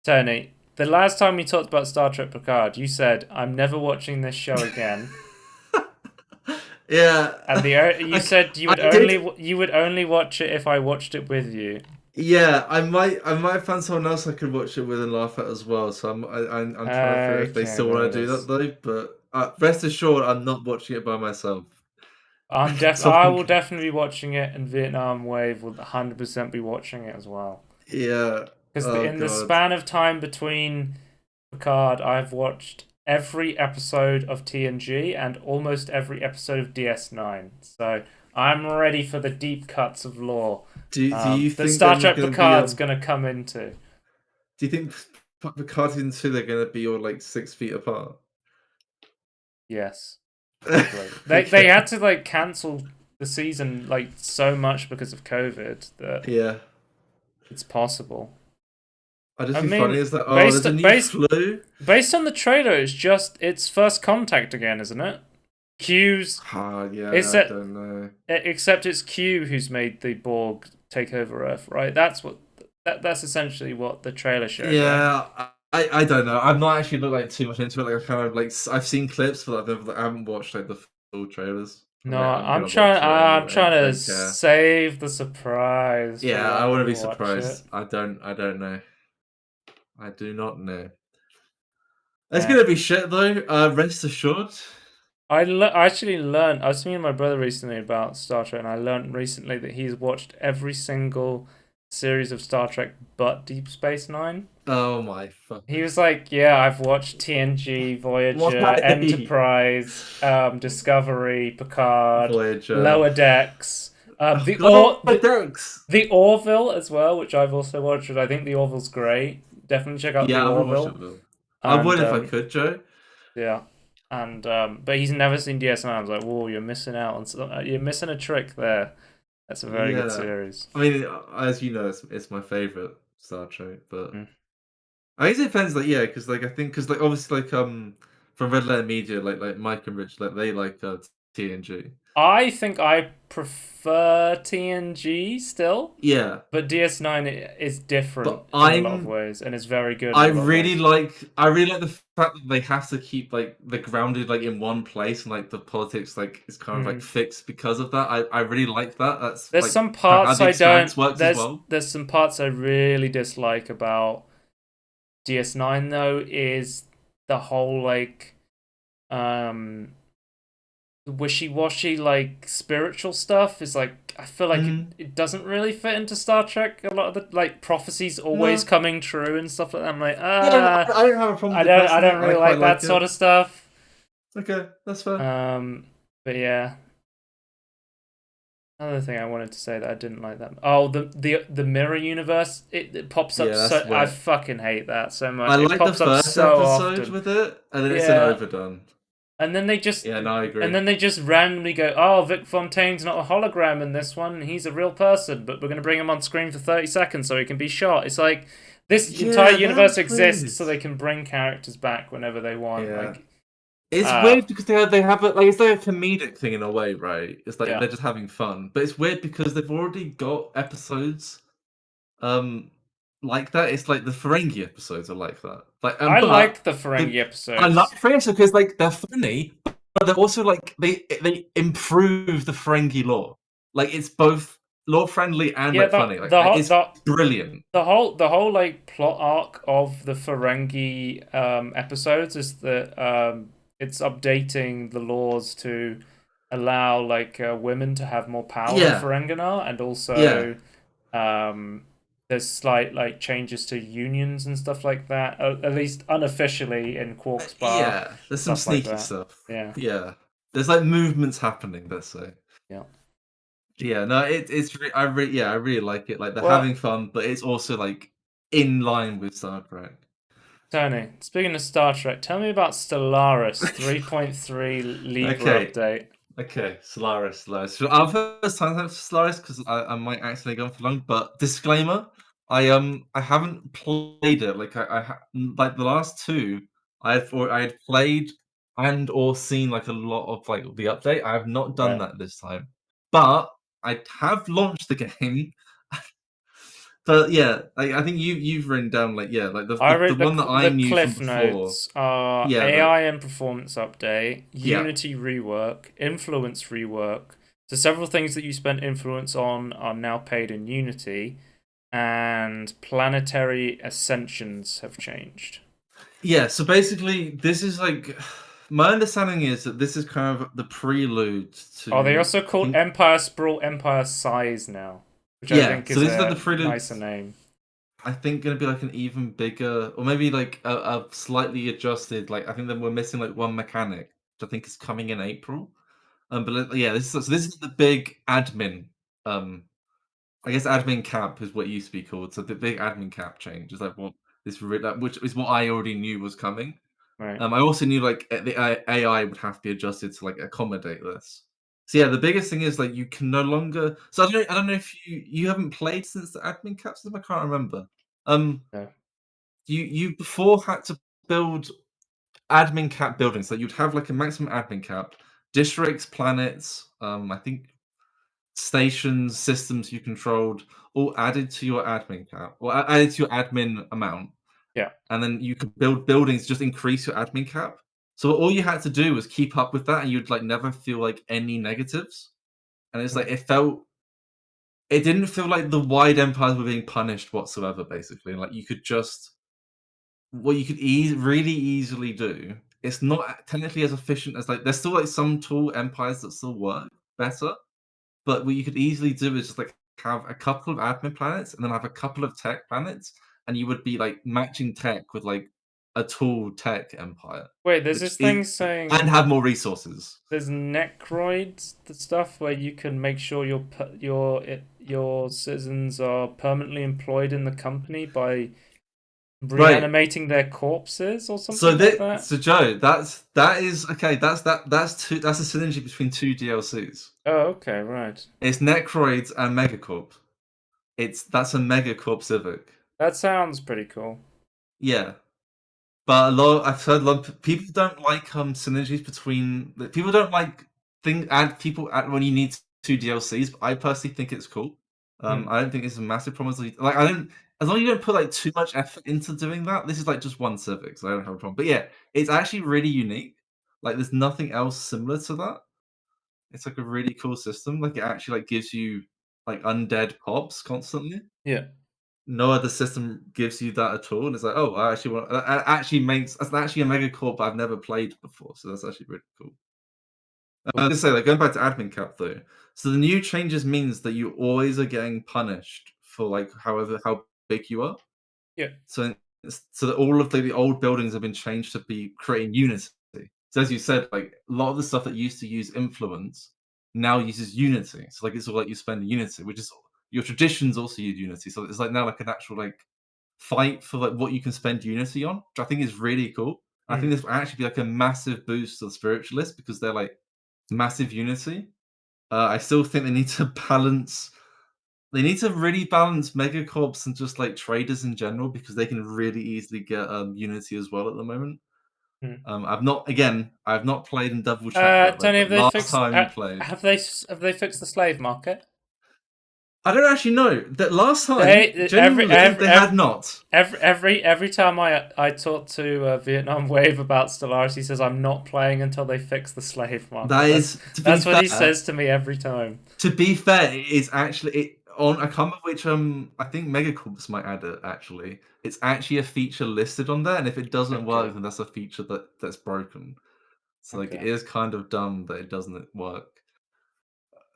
Tony, the last time we talked about Star Trek Picard, you said, "I'm never watching this show again." Yeah. And you said I did. you would only watch it if I watched it with you. Yeah, I might find someone else I could watch it with and laugh at as well. So I'm trying to figure if they Okay, still want there to it do that is. though. But rest assured, I'm not watching it by myself. I Someone will can- definitely be watching it, and Vietnam Wave will 100% be watching it as well. Yeah. Because Oh in the god. span of time between Picard, I've watched every episode of TNG and almost every episode of DS9. So I'm ready for the deep cuts of lore Do you that think Star then they're Trek going to be Picard's going to come into. Do you think the Guardian 2 they're going to be all like 6 feet apart? Yes, probably. They Okay. had to like cancel the season like so much because of COVID that Yeah. it's possible. I just I be funny mean, is that there's a new flu. based on the trailer, it's first contact again, isn't it? Q's Ah, yeah, it's I a, don't know. except it's Q who's made the Borg take over Earth, right? That's essentially what the trailer showed, right? Yeah, I don't know. I've not actually looked like too much into it. Like I kind of like I've seen clips, but I haven't watched like the full trailers. No, I'm gonna watch it I'm anyway. trying I to don't care. save the surprise for Yeah, I when wouldn't we be watch it. surprised. I don't know. I do not know. It's Yeah. gonna be shit though. Rest assured. I actually learned. I was speaking to my brother recently about Star Trek, and I learned recently that he's watched every single series of Star Trek but Deep Space Nine. Oh my fuck. He was like, "Yeah, I've watched TNG, Voyager, Why? Enterprise, Discovery, Picard, Voyager. Lower Decks, Oh god, all my ducks. the Orville as well, which I've also watched. And I think the Orville's great. Definitely check out the Yeah, I haven't watched Orville. it though. I And would if I could, Joe. yeah, and but he's never seen DS9. I was like, "Whoa, you're missing out on you're missing a trick there." That's a very good Yeah. series. I mean, as you know, it's my favorite Star Trek, but Mm. I guess it depends. Like, yeah, because like I think because like obviously like from Red Letter Media, like Mike and Rich, like they like TNG. I think I prefer TNG still. Yeah, But DS9 is different but in a lot of ways, and is very good in a lot of ways. I really like the fact that they have to keep like the grounded like in one place and like the politics like is kind of like Mm. fixed because of that. I really like that. That's There's like some kind of how parts the I don't. Expanse works as well. There's some parts I really dislike about DS9 though. Is the whole like um wishy-washy like spiritual stuff is like I feel like Mm, it doesn't really fit into Star Trek. A lot of the like prophecies always no, coming true and stuff like that. I'm like, yeah, I don't have a problem with it I personally. don't I really quite like that like sort it. of stuff. Okay, that's fair. Um, but yeah, another thing I wanted to say that I didn't like that. Oh, the mirror universe. It pops up Yeah, so that's I wet. fucking hate that so I much. It like the pops up first so episode often. with it, and then it's an Yeah, overdone. and then they just Yeah, no, I and agree. then they just randomly go, "Oh, Vic Fontaine's not a hologram in this one. He's a real person, but we're going to bring him on screen for 30 seconds so he can be shot." It's like this entire Yeah, universe that's exists weird. so they can bring characters back whenever they want. Yeah. Like, It's uh, weird because they have it like it's like a comedic thing in a way, right? It's like yeah. they're just having fun. But it's weird because they've already got episodes um like that. It's like the Ferengi episodes are like that. Like I but like the Ferengi I like episodes. Ferengi because like they're funny, but they're also like they improve the Ferengi lore. Like it's both lore friendly and Yeah, like the funny. Like the whole it's brilliant. the whole like plot arc of the Ferengi episodes is that it's updating the laws to allow like women to have more power in Yeah, Ferenginar, and yeah. also um there's slight like changes to unions and stuff like that, at least unofficially in Quark's bar, Yeah, there's some stuff like sneaky that. stuff. Yeah, Yeah, there's like movements happening. Let's say. yeah. Yeah, no, I really like it. Like they're Well, having fun, but it's also like in line with Star Trek. Tony, speaking of Star Trek, tell me about Stellaris 3.3 Libra Okay, update. okay, Solaris. So our first time for Solaris because I might accidentally go on for long. But disclaimer, I haven't played it. Like like the last two, I had played and or seen like a lot of like the update. I have not done Right. that this time, but I have launched the game. But yeah, I think you've written down like yeah, like I the read one that I the knew from cliff before. notes are Yeah, AI and performance update, yeah, Unity rework, influence rework. So several things that you spent influence on are now paid in Unity, and planetary ascensions have changed. yeah. So basically, this is like my understanding is that this is kind of the prelude Oh, they to also I called think Empire Sprawl Empire Size now, which I yeah. think So is this is like the a prelude. nicer name. I think going to be like an even bigger, or maybe like a slightly adjusted. Like I think that we're missing like one mechanic, which I think is coming in April. Yeah, this is the big admin I guess admin cap is what it used to be called. So the big admin cap change is like what which is what I already knew was coming. Right. I also knew like AI would have to be adjusted to like accommodate this. So yeah, the biggest thing is like you can no longer. So I don't know if you haven't played since the admin cap system. I can't remember. Um, No. you before had to build admin cap buildings. So you'd have like a maximum admin cap, districts, planets. I think stations, systems you controlled, all added to your admin cap or added to your admin amount, Yeah. and then you could build buildings just increase your admin cap. So all you had to do was keep up with that, and you'd like never feel like any negatives. And it's like Mm. it didn't feel like the wide empires were being punished whatsoever. Basically, like you could just what you could really easily do. It's not technically as efficient as like there's still like some tool empires that still work better, but what you could easily do is just like have a couple of admin planets and then have a couple of tech planets, and you would be like matching tech with like a tool tech empire, Wait, there's which this is thing and saying have more resources. there's necroids, the stuff where you can make sure your citizens are permanently employed in the company by Right. reanimating their corpses or So something like that. Joe, that is okay. That's a synergy between two DLCs. Oh, okay, right. It's Necroids and Megacorp. That's a Megacorp Civic. That sounds pretty cool. Yeah. But I've heard a lot of people don't like synergies between people don't like people add when you need two DLCs. But I personally think it's cool. Hmm. I don't think it's a massive problem. Like I don't as long as you don't put like too much effort into doing that. This is like just one Civic, so I don't have a problem. But yeah, it's actually really unique. Like there's nothing else similar to that. It's like a really cool system. Like it actually like gives you like undead pops constantly. Yeah. No other system gives you that at all. And it's like, oh, I actually want that actually makes that's actually a mega core, but I've never played before, so that's actually really cool. I was gonna say, like, going back to admin cap though. So the new changes means that you always are getting punished for like how big you are. Yeah. So so that all of the old buildings have been changed to be creating unity. So as you said, like a lot of the stuff that used to use influence now uses unity. So like it's all like you spend unity, which is your traditions also use unity. So it's like now like an actual like fight for like what you can spend unity on, which I think is really cool. I think Mm. this will actually be like a massive boost to the spiritualists because they're like massive unity. I still think they need to balance. They need to really balance megacorps and just like traders in general because they can really easily get unity as well at the moment. Mm. I've not played and double checked that though. Tony, have But they last fixed? time we played, Have they fixed the slave market? I don't actually know that last time. They Genuinely, they had not. every time I talk to Vietnam Wave about Stellaris, he says I'm not playing until they fix the slave That market. is, to be That's what he fair, says to me every time. it is actually it on. I can't remember which. I think Megacorps might add it. Actually, it's actually a feature listed on there, and if it doesn't Okay, work, then that's a feature that's broken. So like, it okay, is kind of dumb that it doesn't work.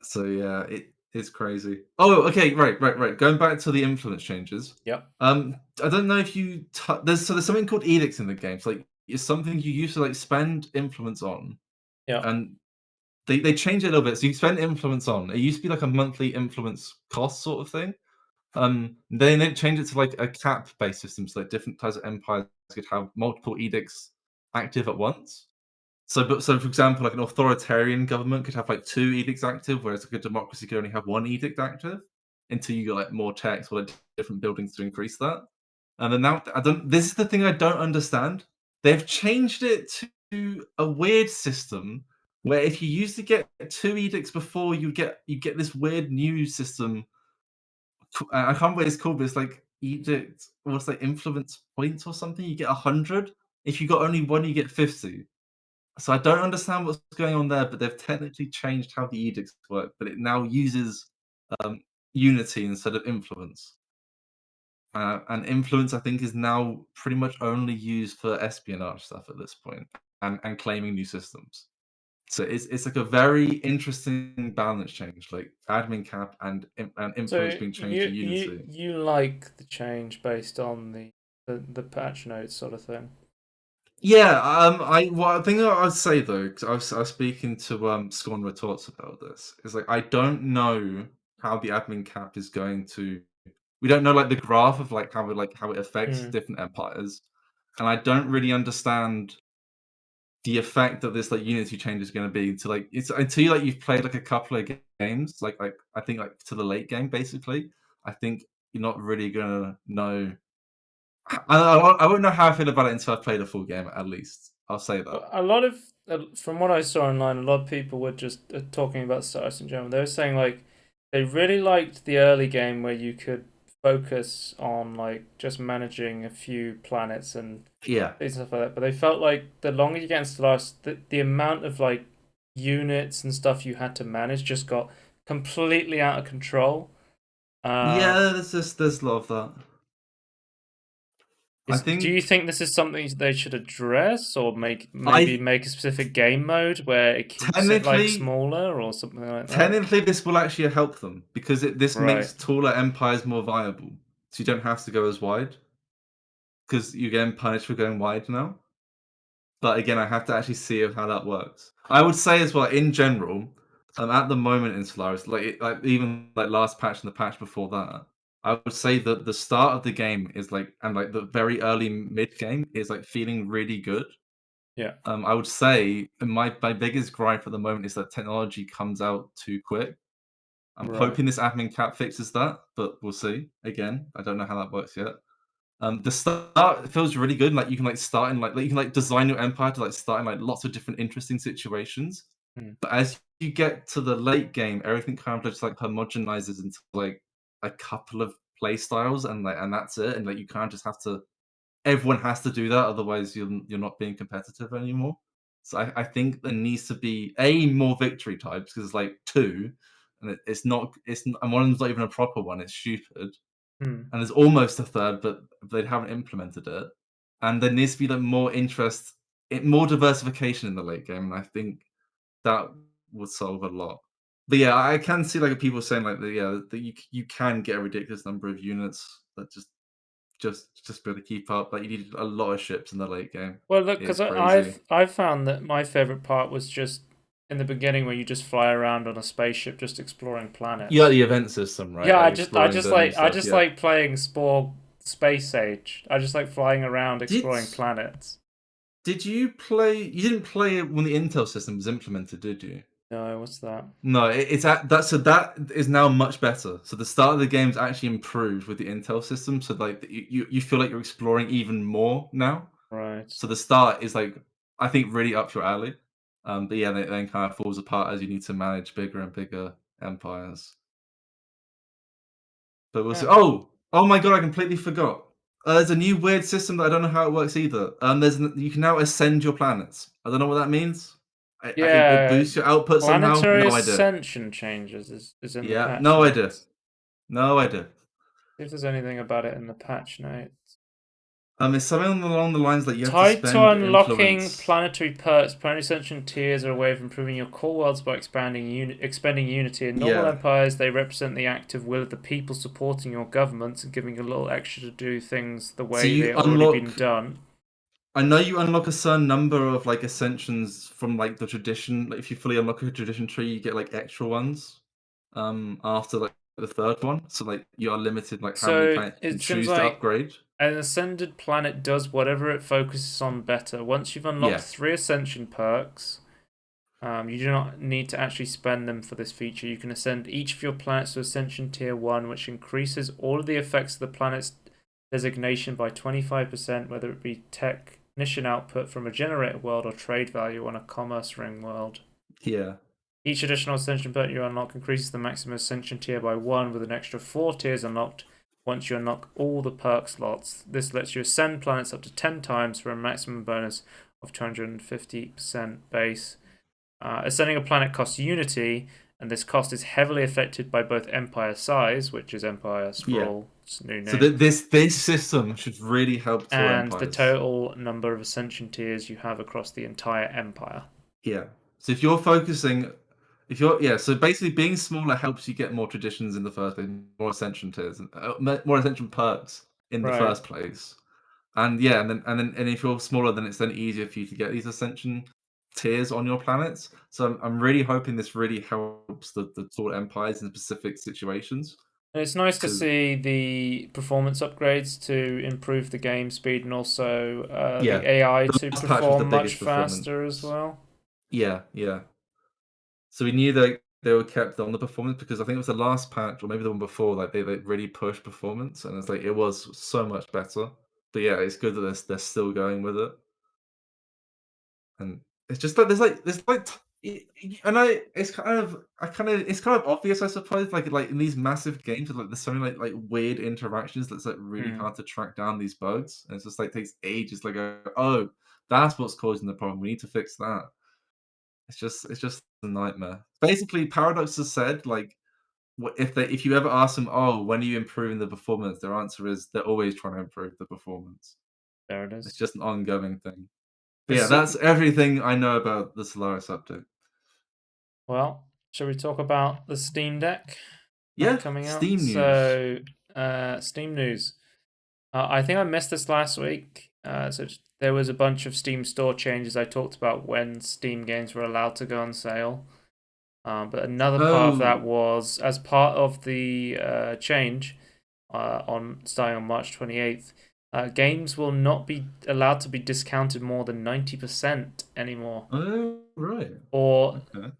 So yeah, it is crazy. Oh, okay, right. Going back to the influence changes. yep, I don't know if you there's something called edicts in the game. So like, it's something you used to like spend influence on, yep, and they change it a little bit. So you spend influence on. It used to be like a monthly influence cost sort of thing. Then they changed it to like a cap based system, so like different types of empires could have multiple edicts active at once. So for example, like an authoritarian government could have like two edicts active, whereas like a democracy could only have one edict active until you get like more checks or like different buildings to increase that. And then now I don't. This is the thing I don't understand. They've changed it to a weird system where if you used to get two edicts before, you get this weird new system. I can't remember what it's called, but it's like edict or it's like influence points or something. You get 100. If you got only one, you get 50. So I don't understand what's going on there, but they've technically changed how the edicts work, but it now uses um, unity instead of influence. And influence, I think, is now pretty much only used for espionage stuff at this point and claiming new systems. So it's like a very interesting balance change, like admin cap and influence So being changed to unity. you like the change based on the patch notes sort of thing? Yeah, I think I would say though, 'cause I was speaking to Scorn Retorts about this, is like I don't know how the admin cap is going to. We don't know like the graph of like how it affects Mm. different empires, and I don't really understand the effect that this like Unity change is going to be until you've played like a couple of games, like I think like to the late game basically. I think you're not really gonna know. I won't know how I feel about it until I've played a full game at least. I'll say that. A lot of from what I saw online, a lot of people were just talking about Stellaris in general. They were saying like they really liked the early game where you could focus on like just managing a few planets and Yeah. stuff like that. But they felt like the longer you get in Stellaris, the amount of like units and stuff you had to manage just got completely out of control. Uh, Yeah, there's a lot of that. I do you think think this is something they should address, or maybe I make a specific game mode where it keeps it like technically smaller or something like that? technically this will actually help them because this Right. makes taller empires more viable. So you don't have to go as wide because you're getting punished for going wide now. But again, I have to actually see how that works. I would say as well, in general, at the moment in Stellaris, like even like last patch and the patch before that, I would say that the start of the game is like and like the very early mid game is like feeling really good. Yeah. I would say my biggest gripe at the moment is that technology comes out too quick. I'm Right. hoping this admin cap fixes that, but we'll see. Again, I don't know how that works yet. The start feels really good. Like you can like start in like you can like design your empire to like start in like lots of different interesting situations. Hmm. But as you get to the late game, everything kind of just like homogenizes into like a couple of play styles, and that's it. And like you kind of just have to. Everyone has to do that, otherwise you're not being competitive anymore. So I think there needs to be more victory types because it's like two, and it's not and one of them's not even a proper one. It's stupid Hmm. and there's almost a third, but they haven't implemented it. And there needs to be like more interest, more diversification in the late game. And I think that would solve a lot. But yeah, I can see like people saying like that you can get a ridiculous number of units that just be able to keep up. Like you need a lot of ships in the late game. Well, look, It's because crazy. I've found that my favorite part was just in the beginning where you just fly around on a spaceship just exploring You got planets. the event system, right? Yeah, Like exploring the new I stuff. just Yeah. like playing Spore Space Age. I just like flying around Did exploring planets. did you play? You didn't play it when the Intel system was implemented, did you? No, what's that? No, it's at that. So that is now much better. So the start of the game's actually improved with the Intel system. So like you feel like you're exploring even more now. Right. So the start is like I think really up your alley. But yeah, then kind of falls apart as you need to manage bigger and bigger empires. But we'll see. Yeah. Oh my god! I completely forgot. There's a new weird system that I don't know how it works either. You can now ascend your planets. I don't know what that means. It Yeah, boosts your output somehow. planetary No idea. ascension changes is in the Yeah, patch no idea. notes. No idea. See if there's anything about it in the patch notes. It's something along the lines that you have to Tied to spend unlocking influence. planetary perks, planetary ascension tiers are a way of improving your core worlds by expanding unity. In normal Yeah. empires, they represent the active will of the people supporting your governments and giving you a little extra to do things the So way you they've already been unlock. done. I know you unlock a certain number of like ascensions from like the tradition. Like if you fully unlock a tradition tree, you get like extra ones. After like the third one, so like you are limited like how many So planets you can it seems choose to like upgrade. an ascended planet does whatever it focuses on better. Once you've unlocked Yeah. 3 ascension perks, you do not need to actually spend them for this feature. You can ascend each of your planets to Ascension Tier 1, which increases all of the effects of the planet's designation by 25%, whether it be technician output from a generated world or trade value on a commerce ring world. Yeah. Each additional Ascension perk you unlock increases the maximum Ascension tier by 1, with an extra 4 tiers unlocked once you unlock all the perk slots. This lets you ascend planets up to 10 times for a maximum bonus of 250% base. Ascending a planet costs unity, and this cost is heavily affected by both empire size, which is Empire Yeah. Sprawl, its new So name, this system should really help tall and the empires. total number of ascension tiers you have across the entire empire. Yeah. So if you're focusing, if you're yeah, so basically being smaller helps you get more traditions in the first place, more ascension tiers, and more ascension perks in the Right. first place. And yeah, and if you're smaller, then it's then easier for you to get these ascension tiers on your planets. So I'm really hoping this really helps the tall empires in specific situations. And it's nice to Because see the performance upgrades to improve the game speed and also the yeah, AI the to last patch was the perform much biggest performance. faster as well. Yeah, yeah. So we knew that they were kept on the performance because I think it was the last patch or maybe the one before, like they really pushed performance and it's like it was so much better. But yeah, it's good that they're still going with it. And it's just like and it's kind of obvious, I suppose, like in these massive games, like there's so many like weird interactions that's like really Hmm. hard to track down these bugs, and it's just like takes ages. Like, oh, that's what's causing the problem. We need to fix that. It's just a nightmare. Basically, Paradox has said like if you ever ask them, oh, when are you improving the performance? Their answer is they're always trying to improve the performance. There it It's is. just an ongoing thing. But yeah, This that's everything I know about the Stellaris update. Well, shall we talk about the Steam Deck Yeah, coming out? Steam news. So, Steam news. I think I missed this last week. There was a bunch of Steam store changes I talked about when Steam games were allowed to go on sale. But another part of that Oh, was as part of the change on starting on March 28th. Games will not be allowed to be discounted more than 90% anymore, oh, right. or Okay.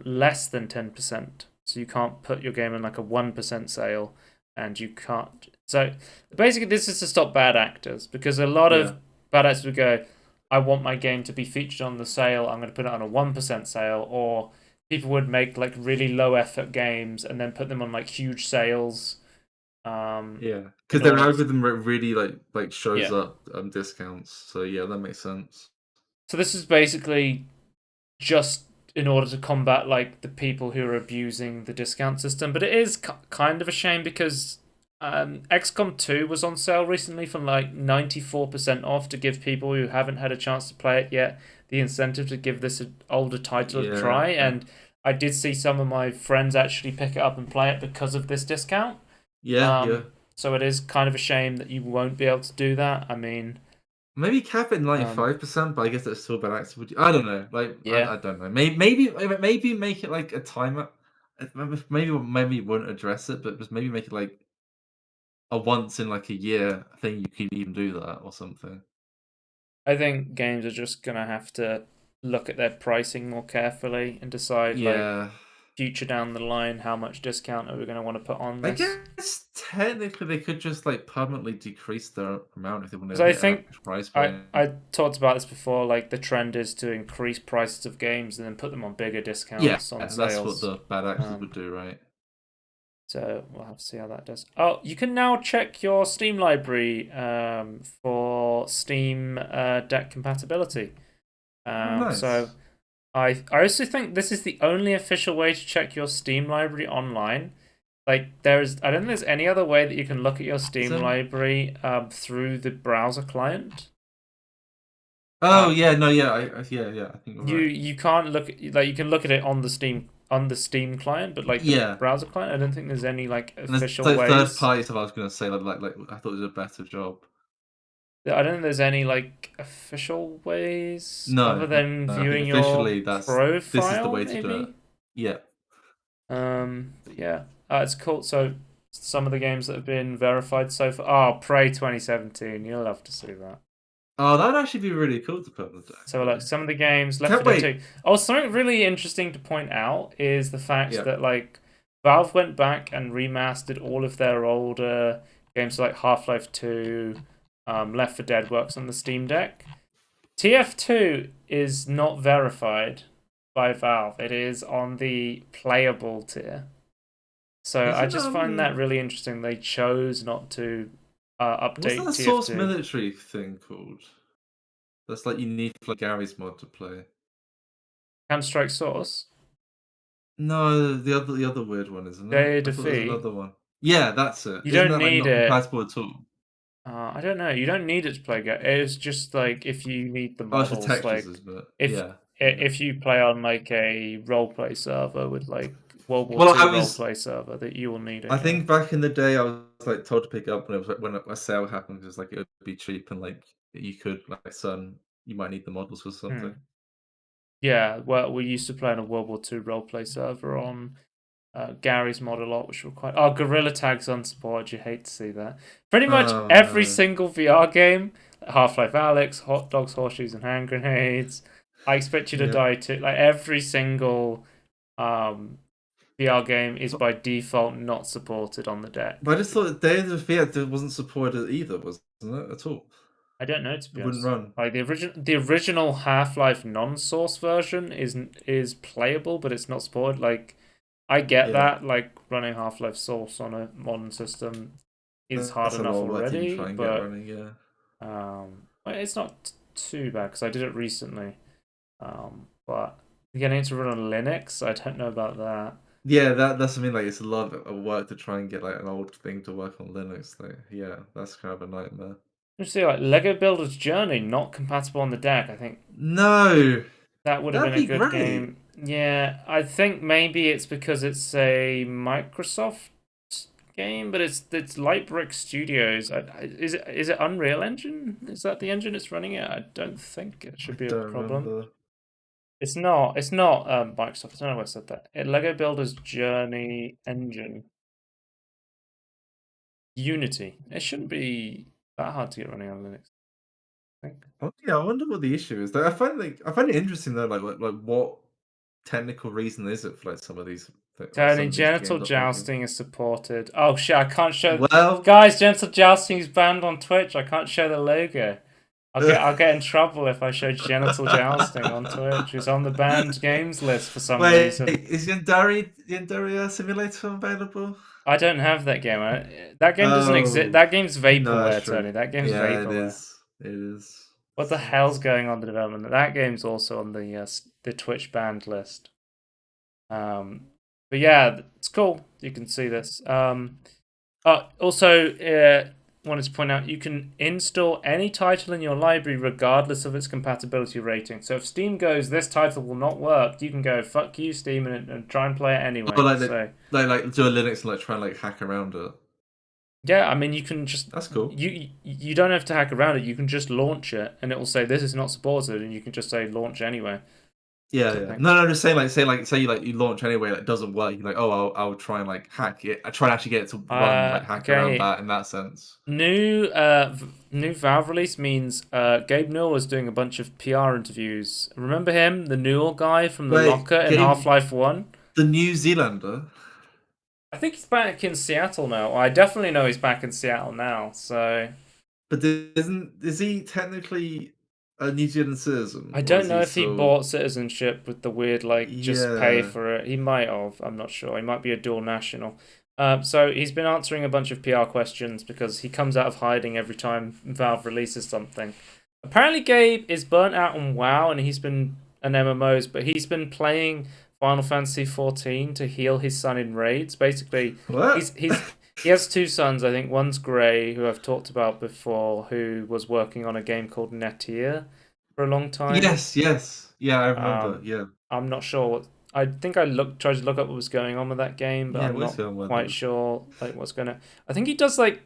less than 10%. So you can't put your game in like a 1% sale, and you can't. So basically, this is to stop bad actors because a lot Yeah. of bad actors would go, I want my game to be featured on the sale, I'm going to put it on a 1% sale, or people would make like really low effort games and then put them on like huge sales. Yeah. Because In their order to, algorithm really like shows yeah. up discounts. So yeah, that makes sense. So this is basically just in order to combat like the people who are abusing the discount system. But it is kind of a shame because XCOM 2 was on sale recently for like 94% off to give people who haven't had a chance to play it yet the incentive to give this older title a Yeah. try. And I did see some of my friends actually pick it up and play it because of this discount. Yeah. So it is kind of a shame that you won't be able to do that. I mean, Maybe cap it 95%, but I guess that's still bad access. I don't know. Like, yeah. I don't know. Maybe make it like a timer. Maybe it won't address it, but just maybe make it like a once in like a year thing. You could even do that or something. I think games are just gonna have to look at their pricing more carefully and decide, like, Yeah. future down the line, how much discount are we gonna want to put on I this? guess technically they could just like permanently decrease their amount if they want Because to I hit an think average price I point. I talked about this before. Like, the trend is to increase prices of games and then put them on bigger Yeah, discounts on that's what sales. the bad actors would do, right? So we'll have to see how that does. Oh, you can now check your Steam library for Steam deck compatibility. Oh, So nice. I also think this is the only official way to check your Steam library online. Like, I don't think there's any other way that you can look at your Steam So, library through the browser client. oh Uh, yeah, no, yeah, yeah, I think you're you right. you can't look at, like, you can look at it on the Steam client, but like the Yeah, browser client, I don't think there's any like and there's official like third ways. party stuff I was gonna say like I thought it was a better job. I don't think there's any like official ways other No, than no, I think viewing your officially this is the profile, way to do it. maybe. Yeah. But yeah, it's cool. So some of the games that have been verified so far. Oh, Prey 2017. You'll love to see that. Oh, that'd actually be really cool to put on the deck. So look, Though. some of the games, Left Can't 4 Dead wait. 2. Oh, something really interesting to point out is the fact Yeah. that, like, Valve went back and remastered all of their older games, like Half-Life 2, Left 4 Dead works on the Steam Deck. TF2 is not verified by Valve. It is on the playable tier. So I Isn't just find that really interesting. They chose not to what's update that source TF2. military thing called? That's like you need for like Gary's mod to play. Counter-Strike Source, No, the other weird one, isn't it? Day of I thought there was Defeat. another one. Yeah, that's it. You Isn't don't that like need not it. compatible at all? I don't know. You don't need it to play Go. It's just like if you need the Oh, it's for models, textures, like isn't it? if Yeah, yeah. if you play on like a roleplay server with like World War Well, Two roleplay server, that you will need I it. Yeah. think back in the day, I was like told to pick it up when it was like, when a sale happened because like it would be cheap and like you could like certain you might need the models for something. Hmm. Yeah. Well, we used to play on a World War Two roleplay server on Gary's mod a lot, which were quite. Oh, Gorilla Tag's unsupported. You hate to see that. Pretty much Oh every no. single VR game, Half-Life Alex, Hot Dogs, Horseshoes, and Hand Grenades. I Expect You to Yeah. Die too. Like every single um, VR game is by default not supported on the But deck. I just thought Day of the Fiat wasn't supported either, wasn't it at all? I don't know, to It be wouldn't honest. run. Like the original Half-Life non-source version is playable, but it's not supported. Like, I get Yeah. that. Like, running Half-Life Source on a modern system is hard That's a enough lot of work to even already, try and get but running, yeah. well, it's not too bad because I did it recently. But getting it to run on Linux, I don't know about that. Yeah, that's I mean, like it's a lot of work to try and get like an old thing to work on Linux. Like, yeah, that's kind of a nightmare. You see, like Lego Builder's Journey not compatible on the deck. I think No, that would have that'd been a be good great. game. Yeah, I think maybe it's because it's a Microsoft game, but it's Lightbrick Studios. Is it Unreal Engine? Is that the engine it's running it? I don't think it I should be a don't problem. remember. It's not. It's not Microsoft. I don't know why I said that. Lego Builder's Journey engine. Unity. It shouldn't be that hard to get running on Linux, I think. Oh, yeah, I wonder what the issue is. Though I find it interesting though, like what technical reason is it for like some of these Tony, some of these genital games not working? jousting is supported. Oh shit, I can't show. Well, Guys, genital jousting is banned on Twitch. I can't show the logo. I'll get in trouble if I show genital jousting on Twitch. It's on the banned games list for some wait, reason. is Yandere Simulator available? I don't have that game. That game doesn't exist. Oh, That game's no, that's vaporware, true. Tony. That game's Yeah, it vaporware. is. It is. What the hell's going on in the development? That game's also on the Twitch banned list. But yeah, it's cool. You can see this. Also, wanted to point out you can install any title in your library regardless of its compatibility rating. So if Steam goes, this title will not work, you can go, fuck you, Steam, and try and play it Oh, anyway. So like do a Linux and like try and like hack around it. yeah, I mean, you can just That's cool. you don't have to hack around it. You can just launch it, and it will say this is not supported, and you can just say launch anyway. Yeah, Sort of yeah. thing. No, just say you launch anyway, that doesn't work. You're like, oh, I'll try and like hack it. I try and actually get it to run, like hack around Okay. that in that sense. New Valve release means Gabe Newell was doing a bunch of PR interviews. Remember him, the Newell guy from the Wait, locker in Gabe, Half-Life 1? the New Zealander. I think he's back in Seattle now. Well, I definitely know he's back in Seattle now, so But is he technically a New Zealand citizen, I or don't is know he if he still? bought citizenship with the weird like just pay Yeah. for it. He might have. I'm not sure. He might be a dual national. So he's been answering a bunch of PR questions because he comes out of hiding every time Valve releases something. Apparently, Gabe is burnt out on WoW and he's been an MMOs, but he's been playing Final Fantasy 14 to heal his son in raids. Basically, What? he has two sons. I think one's Gray, who I've talked about before, who was working on a game called Netir for a long time. Yes, yes. Yeah, I remember. Um, Yeah. I'm not sure what. I think I tried to look up what was going on with that game, but Yeah, I'm what's not going on quite with it? sure like what's gonna. I think he does like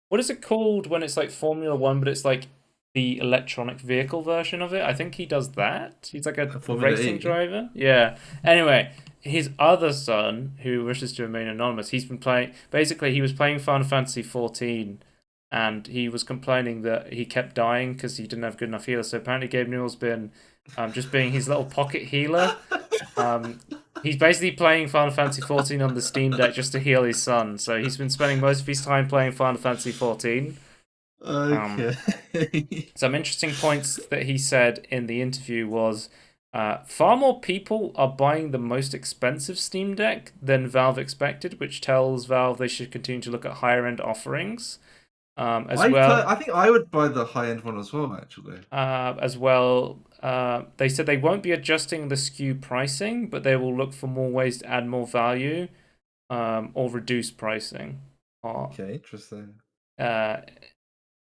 what is it called when it's like Formula One, but it's like the electronic vehicle version of it. I think he does that. He's like a Formula racing E. driver. Yeah. Anyway, his other son, who wishes to remain anonymous, he's been playing. Basically, he was playing Final Fantasy 14, and he was complaining that he kept dying because he didn't have good enough healers. So apparently, Gabe Newell's been just being his little pocket healer. Um, he's basically playing Final Fantasy 14 on the Steam Deck just to heal his son. So he's been spending most of his time playing Final Fantasy 14. Okay. Some interesting points that he said in the interview was far more people are buying the most expensive Steam Deck than Valve expected, which tells Valve they should continue to look at higher end offerings. As well, I think I would buy the high end one as well, actually. they said they won't be adjusting the SKU pricing, but they will look for more ways to add more value or reduce pricing. Okay, interesting. Uh,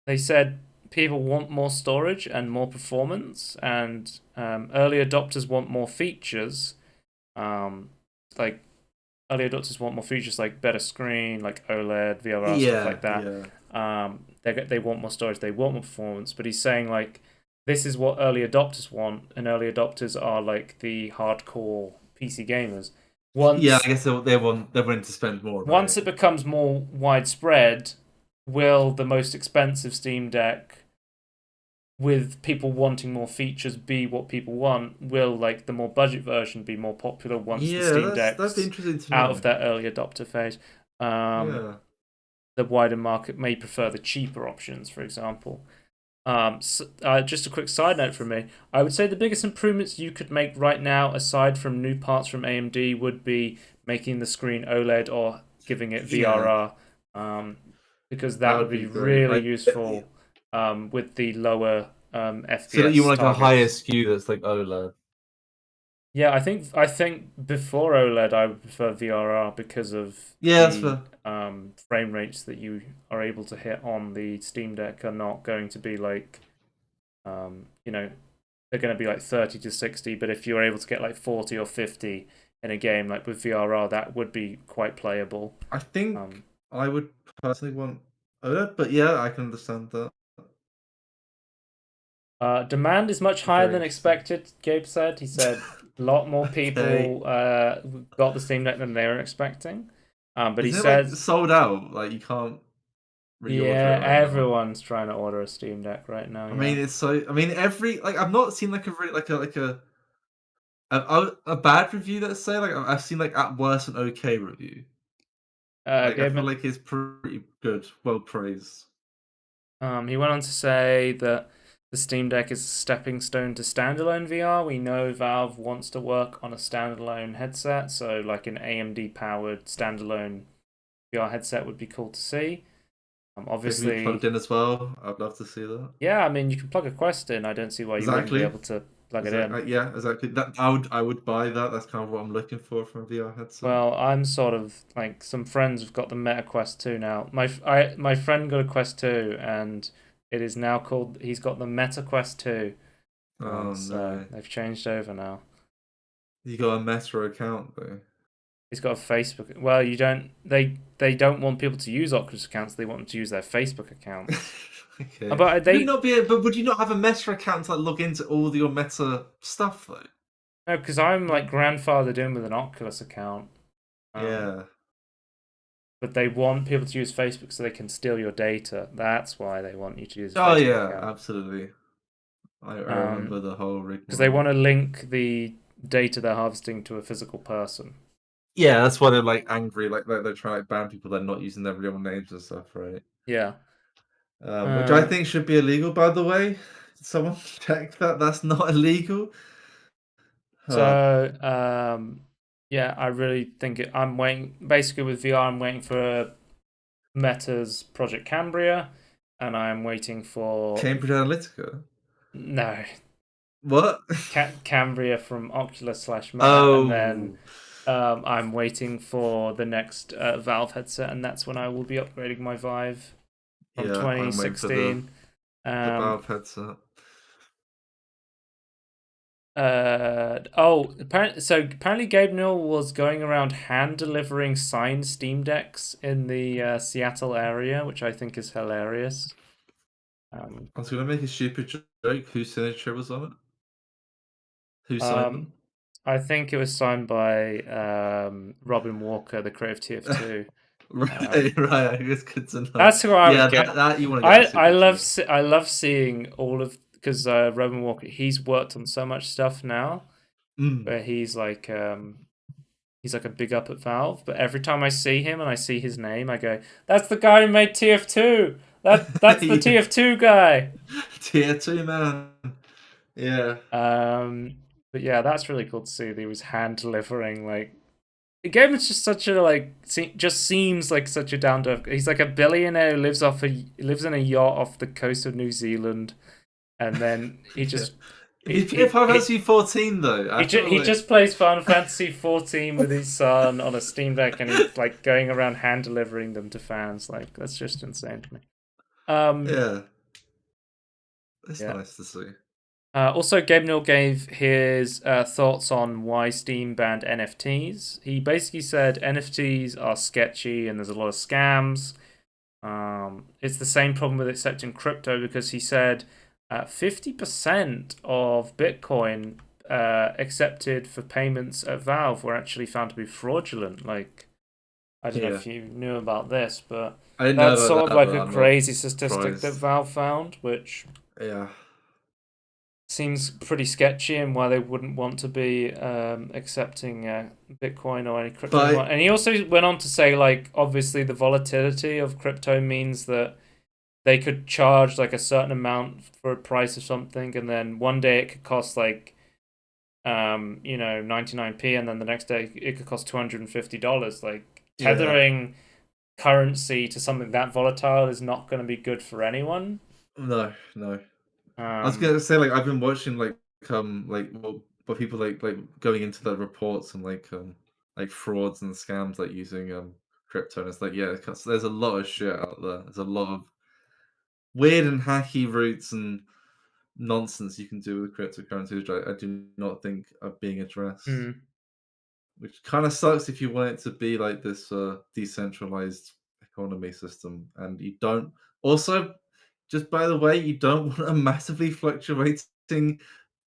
they said people want more storage and more performance, and early adopters want more features. Like early adopters want more features like better screen, like OLED, VRR, stuff Yeah, like that. yeah. They want more storage, they want more performance. But he's saying like this is what early adopters want, and early adopters are like the hardcore PC gamers. Yeah, Once I guess they're willing to spend more, once right? it becomes more widespread, will the most expensive Steam Deck with people wanting more features be what people want? Will like the more budget version be more popular once the Yeah, Steam that'd be Deck's interesting to out of know. that early adopter phase? Um, Yeah. the wider market may prefer the cheaper options, for example. Just a quick side note from me. I would say the biggest improvements you could make right now, aside from new parts from AMD, would be making the screen OLED or giving it Yeah, VRR, because that that would would be be great. really Like, useful with the lower so that you FPS want like a higher targets. SKU that's like OLED. Yeah, I think before OLED, I would prefer VRR because of Yeah, that's the fair. frame rates that you are able to hit on the Steam Deck are not going to be like you know, they're going to be like 30 to 60, but if you're able to get like 40 or 50 in a game, like with VRR, that would be quite playable. I think Um, I would personally want OLED, but yeah, I can understand that. demand is much higher Very than interesting. expected, Gabe said. He said a lot more Okay. people got the Steam Deck than they were expecting. But he Isn't it like said, sold out? Like you can't reorder yeah, it right now. everyone's trying to order a Steam Deck right now, I yeah. mean, I mean, every like I've not seen like a really a bad review. Let's say like I've seen like at worst an okay review. Like I feel Gabe, like it's pretty good, well praised. he went on to say that the Steam Deck is a stepping stone to standalone VR. We know Valve wants to work on a standalone headset, so like an AMD powered standalone VR headset would be cool to see. It can be plugged Obviously, in as well. I'd love to see that. yeah, I mean, you can plug a Quest in. I don't see why you wouldn't be Exactly. able to plug it in. Yeah, exactly. That I would buy that. That's kind of what I'm looking for from a VR headset. Well, I'm sort of like some friends have got the Meta Quest 2 now. My friend got a Quest 2 and it is now called. He's got the Meta Quest 2. Oh So no, they've changed over now. you got a Meta account though. He's got a Facebook. Well, you don't. They don't want people to use Oculus accounts. They want them to use their Facebook accounts. Okay. But Would it they not be? But would you not have a Meta account to like log into all your Meta stuff though? no, because I'm like grandfathered in with an Oculus account. Yeah. But they want people to use Facebook so they can steal your data. That's why they want you to use a Oh Facebook yeah, account. absolutely. I remember the whole Because they rigmarole. want to link the data they're harvesting to a physical person. Yeah, that's why they're like angry, like they're trying to ban people that are not using their real names and stuff, right? Yeah. Which I Um, think should be illegal, by the way. Did someone check that? That's not illegal. so, yeah, I really think I'm waiting. Basically, with VR, I'm waiting for Meta's Project Cambria, and I'm waiting for Cambridge Analytica. no What? Cambria from Oculus slash Meta, and then Oh, I'm waiting for the next Valve headset, and that's when I will be upgrading my Vive from yeah. I'm waiting for 2016. the Um, Valve headset. apparently Gabe Newell was going around hand delivering signed Steam Decks in the Seattle area, which I think is hilarious. I was gonna make a stupid joke. Whose signature was on it? Who signed Um, them? I think it was signed by Robin Walker, the creator of TF2. Right, right. It's good to know. That's who I Yeah, would get. that you want to get a I super love cheap. I love seeing all of because Robin Walker he's worked on so much stuff now Mm. where he's like a big up at Valve. But every time I see him and I see his name, I go, "That's the guy who made TF2. That's the Yeah. TF2 guy." Tier 2, man. Yeah. But yeah, that's really cool to see that he was hand delivering like the game is just such a like just seems like such a down to earth. He's like a billionaire who lives in a yacht off the coast of New Zealand, and then he Yeah. just If you play Final Fantasy 14, though, I feel he like. just plays Final Fantasy 14 with his son on a Steam Deck, and he's like going around hand delivering them to fans. Like that's just insane to me. Um, Yeah. It's yeah. nice to see. Also, Gabe Newell gave his thoughts on why Steam banned NFTs. He basically said NFTs are sketchy and there's a lot of scams. It's the same problem with accepting crypto because he said 50% of Bitcoin accepted for payments at Valve were actually found to be fraudulent. Like, I don't know Yeah. if you knew about this, but I didn't know that's about sort of that, like but a I'm not crazy statistic that surprised. Valve found, which Yeah. seems pretty sketchy and why they wouldn't want to be accepting Bitcoin or any crypto anymore. But And he also went on to say, like, obviously the volatility of crypto means that they could charge like a certain amount for a price of something, and then one day it could cost like 99p, and then the next day it could cost $250. Like yeah. tethering currency to something that volatile is not going to be good for anyone. No, no. I was Um, gonna say, like, I've been watching, well, but people, going into the reports and, like, frauds and scams, like, using, crypto, and it's like, yeah, 'cause there's a lot of shit out there. There's a lot of weird and hacky routes and nonsense you can do with cryptocurrency, which I do not think are being addressed. mm, Which kind of sucks if you want it to be like this decentralized economy system, and you don't. Also, just by the way, you don't want a massively fluctuating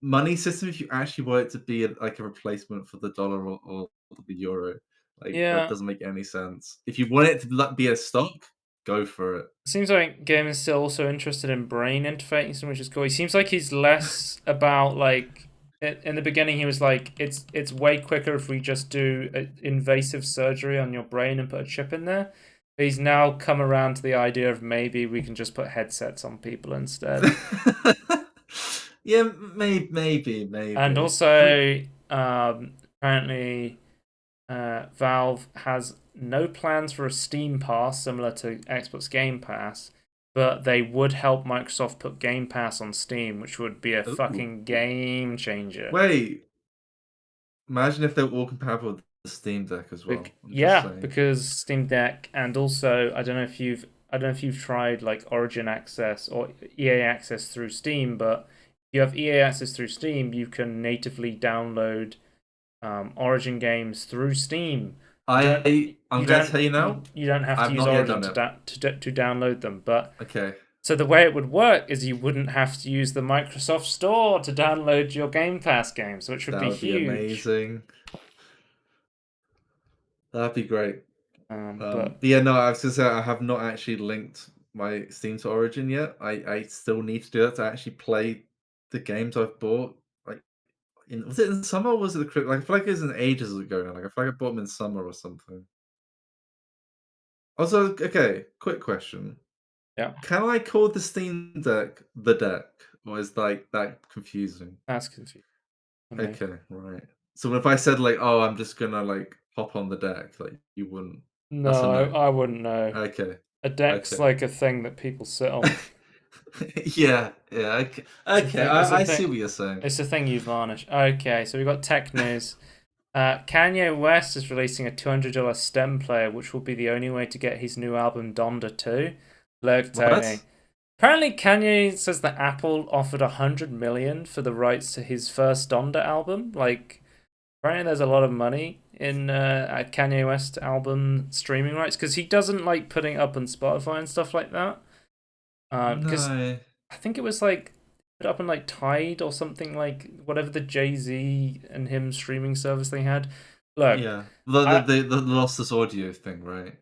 money system if you actually want it to be like a replacement for the dollar or the euro. Like that yeah, doesn't make any sense. If you want it to be a stock, go for it. seems like Game is still also interested in brain interfacing, which is cool. He seems like he's less about like in the beginning he was like it's way quicker if we just do invasive surgery on your brain and put a chip in there. But he's now come around to the idea of maybe we can just put headsets on people instead. Yeah, maybe, And maybe. also apparently Valve has no plans for a Steam Pass similar to Xbox Game Pass. but they would help Microsoft put Game Pass on Steam, which would be a Ooh. fucking game changer. Wait, imagine if they were all compatible with the Steam Deck as well. I'm just Yeah, saying. because Steam Deck, and also I don't know if you've tried like Origin Access or EA Access through Steam, but if you have EA Access through Steam, you can natively download Origin games through Steam. I'm gonna tell you now. You don't have to I've use not yet Origin done it. to download them. But Okay, so the way it would work is you wouldn't have to use the Microsoft Store to download your Game Pass games, which would that be would be huge. amazing. That'd be great. But But yeah, no, I was gonna say I have not actually linked my Steam to Origin yet. I still need to do that to actually play the games I've bought. Like, was it in summer or was it the Like, I feel like it was in ages ago now. Like, I feel like I bought them in summer or something. Also, okay, quick question. yeah, Can I call the Steam Deck the deck? Or is like that confusing? that's confusing for me. Okay, right. So if I said like, oh, I'm just gonna like hop on the deck, like you wouldn't. That's a No, no. I wouldn't know. Okay. A deck's Okay. like a thing that people sit on. Yeah, yeah. Okay, It's a okay. thing. It's a I thing. see what you're saying. It's a thing you varnish. Okay, so we got tech news. Kanye West is releasing a $200 stem player, which will be the only way to get his new album Donda 2. Look, Tony. What? Apparently, Kanye says that Apple offered 100 million for the rights to his first Donda album. Like, apparently, there's a lot of money in Kanye West album streaming rights because he doesn't like putting it up on Spotify and stuff like that. Because No. I think it was like put up on like Tide or something, like whatever the Jay-Z and him streaming service they had. Look, Yeah. The the I the, the lossless audio thing, right?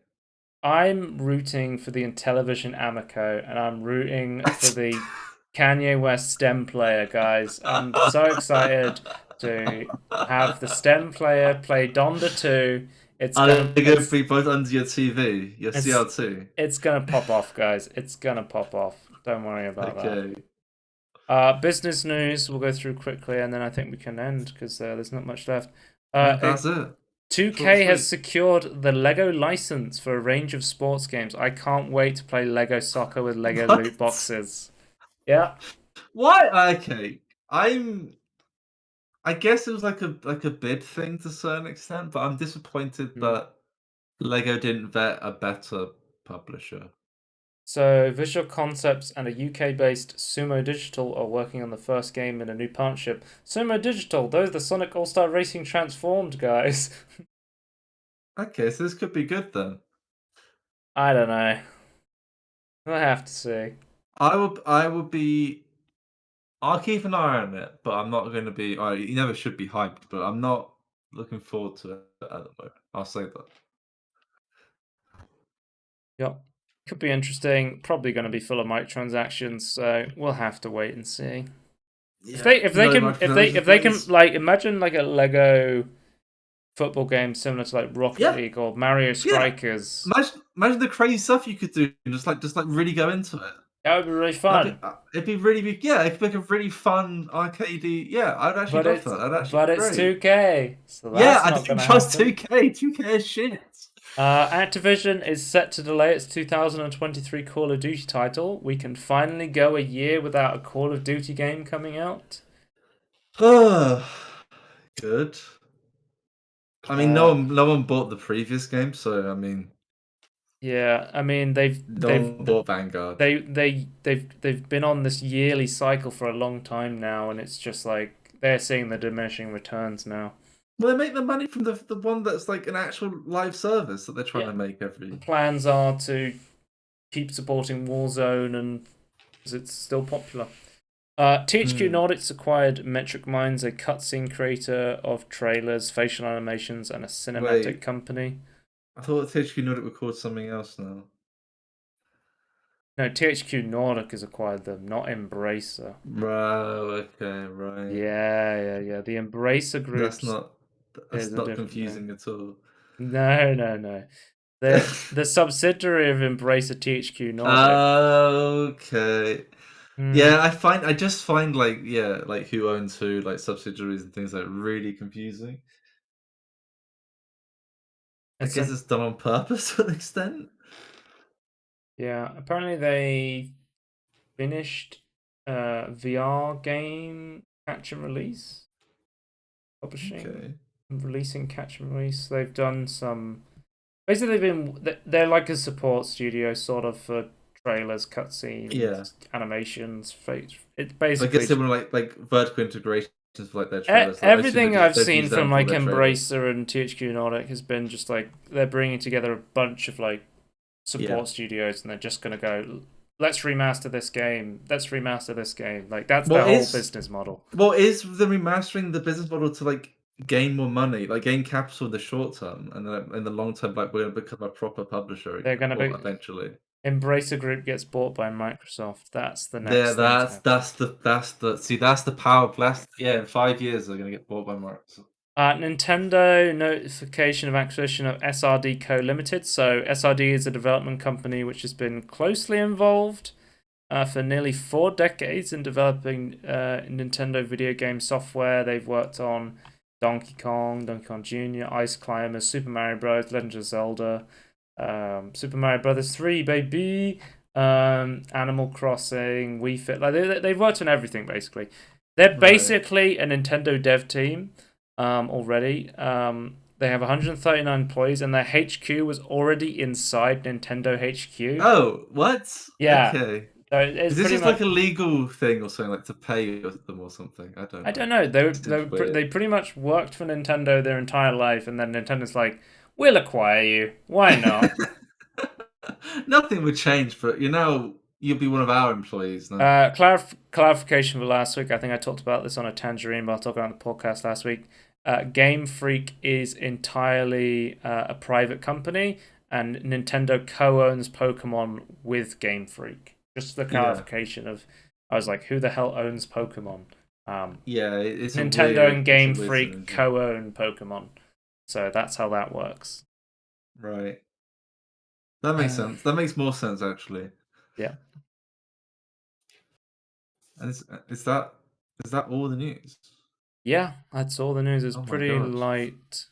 I'm rooting for the Intellivision Amico, and I'm rooting for the Kanye West stem player, guys. I'm so excited to have the stem player play Donda 2. It's Are gonna they going to be both under your TV, your it's CR2? it's gonna pop off, guys. It's gonna pop off. Don't worry about that. Okay. Business news we'll go through quickly, and then I think we can end because there's not much left. That's it. Short and 2K has sweet. secured the Lego license for a range of sports games. I can't wait to play Lego soccer with Lego loot What? boxes. Yeah. Why? Okay. I guess it was like a bid thing to a certain extent, but I'm disappointed Hmm. that Lego didn't vet a better publisher. So, Visual Concepts and a UK-based Sumo Digital are working on the first game in a new partnership. Sumo Digital, those are the Sonic All-Star Racing Transformed guys. Okay, so this could be good then. I don't know. I have to see. I would be. I'll keep an eye on it, but I'm not going to be. You never should be hyped, but I'm not looking forward to it at the moment. I'll say that. Yep. Could be interesting. Probably going to be full of microtransactions, so we'll have to wait and see. Yeah, If they no can microtransactions, if they can please. like imagine like a Lego football game similar to like Rocket Yeah, League or Mario yeah. Strikers, Imagine the crazy stuff you could do, and just like really go into it. that would be really fun. It'd be really big. Yeah, it could make a really fun arcadey. Yeah, I'd actually love that. That'd actually be But it's great. 2K, so Yeah, that's I not don't going to trust happen. 2K. 2K is shit. Activision is set to delay its 2023 Call of Duty title. We can finally go a year without a Call of Duty game coming out. Good. I mean, Uh, no one bought the previous game, so I mean, yeah, I mean no one bought Vanguard. they've been on this yearly cycle for a long time now, and it's just like they're seeing the diminishing returns now. Well, they make the money from the one that's like an actual live service that they're trying Yeah, to make the every. plans are to keep supporting Warzone, and because it's still popular. THQ Hmm. Nordics acquired Metric Minds, a cutscene creator of trailers, facial animations, and a cinematic Wait, company. I thought THQ Nordic would call something else now. No, THQ Nordic has acquired them, not Embracer. Right. Okay. Right. Yeah. The Embracer That's groups not. is That's a not different thing. confusing at all. No. The subsidiary of Embracer THQ Nordic. Okay. Hmm. Yeah, I just find like like who owns who, like subsidiaries and things like really confusing. I It's guess an it's done on purpose to an extent. Yeah, apparently they finished VR game catch and release publishing, Okay. releasing catch and release. They've done some. Basically, they're like a support studio, sort of for trailers, Yeah. cutscenes, animations. It's I guess basically they were like vertical integrations for like their trailers. Like, I assume everything I've they'd seen use them from for like their trailers. Embracer and THQ Nordic has been just like they're bringing together a bunch of like Yeah. support studios, and they're just gonna go, let's remaster this game. Let's remaster this game. Like that's their Well, whole business model. is the remastering the business model to like gain more money, like gain capital in the short term, and then in the long term, like we're gonna become a proper publisher They're again, gonna well, be eventually. Embracer Group gets bought by Microsoft. That's the There, next thing to happen. that's the power blast. Yeah, in 5 years they're gonna get bought by Microsoft. Nintendo notification of acquisition of SRD Co. Limited. So SRD is a development company which has been closely involved for nearly 4 decades in developing Nintendo video game software. They've worked on Donkey Kong Jr., Ice Climbers, Super Mario Bros., Legend of Zelda, Super Mario Brothers 3, baby, Animal Crossing, Wii Fit. Like they've worked on everything basically. They're Right. basically a Nintendo dev team already. They have 139 employees, and their HQ was already inside Nintendo HQ. Oh, what? Yeah. Okay. So it's Is this pretty just much. like a legal thing or something, like to pay them or something? I don't I know. don't know. Seems weird. They pretty much worked for Nintendo their entire life, and then Nintendo's like, "We'll acquire you. Why not?" Nothing would change, but you'll be one of our employees now. Clarification for last week. I think I talked about this on a tangerine, but I'll talk about the podcast last week. Game Freak is entirely a private company, and Nintendo co-owns Pokemon with Game Freak. Just the clarification of, I was like, who the hell owns Pokemon? Yeah, it's Nintendo and Game it's a weird Freak synergy. co-own Pokemon, so that's how that works. Right. That makes sense. That makes more sense actually. Yeah. And is that all the news? Yeah, that's all the news. It's Oh my pretty God. light.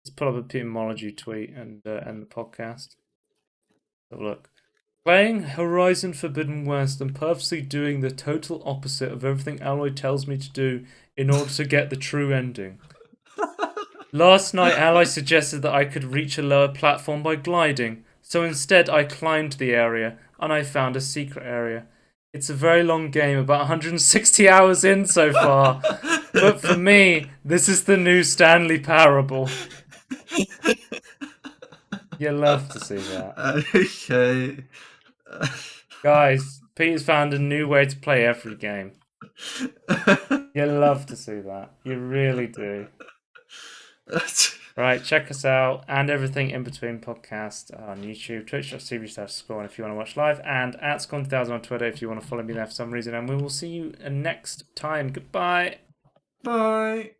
Let's put up a Molydeux tweet and end the podcast. Have a look. Playing Horizon Forbidden West and purposely doing the total opposite of everything Alloy tells me to do in order to get the true ending. Last night, Alloy suggested that I could reach a lower platform by gliding, so instead I climbed the area, and I found a secret area. It's a very long game, about 160 hours in so far, but for me, this is the new Stanley Parable. You love to see that. Okay. Guys, Peter's found a new way to play every game. You love to see that. You really do. Right, check us out and everything in between podcast on YouTube, twitch.tv/scorn if you want to watch live, and at Scorn2000 on Twitter if you want to follow me there for some reason. And we will see you next time. Goodbye. Bye.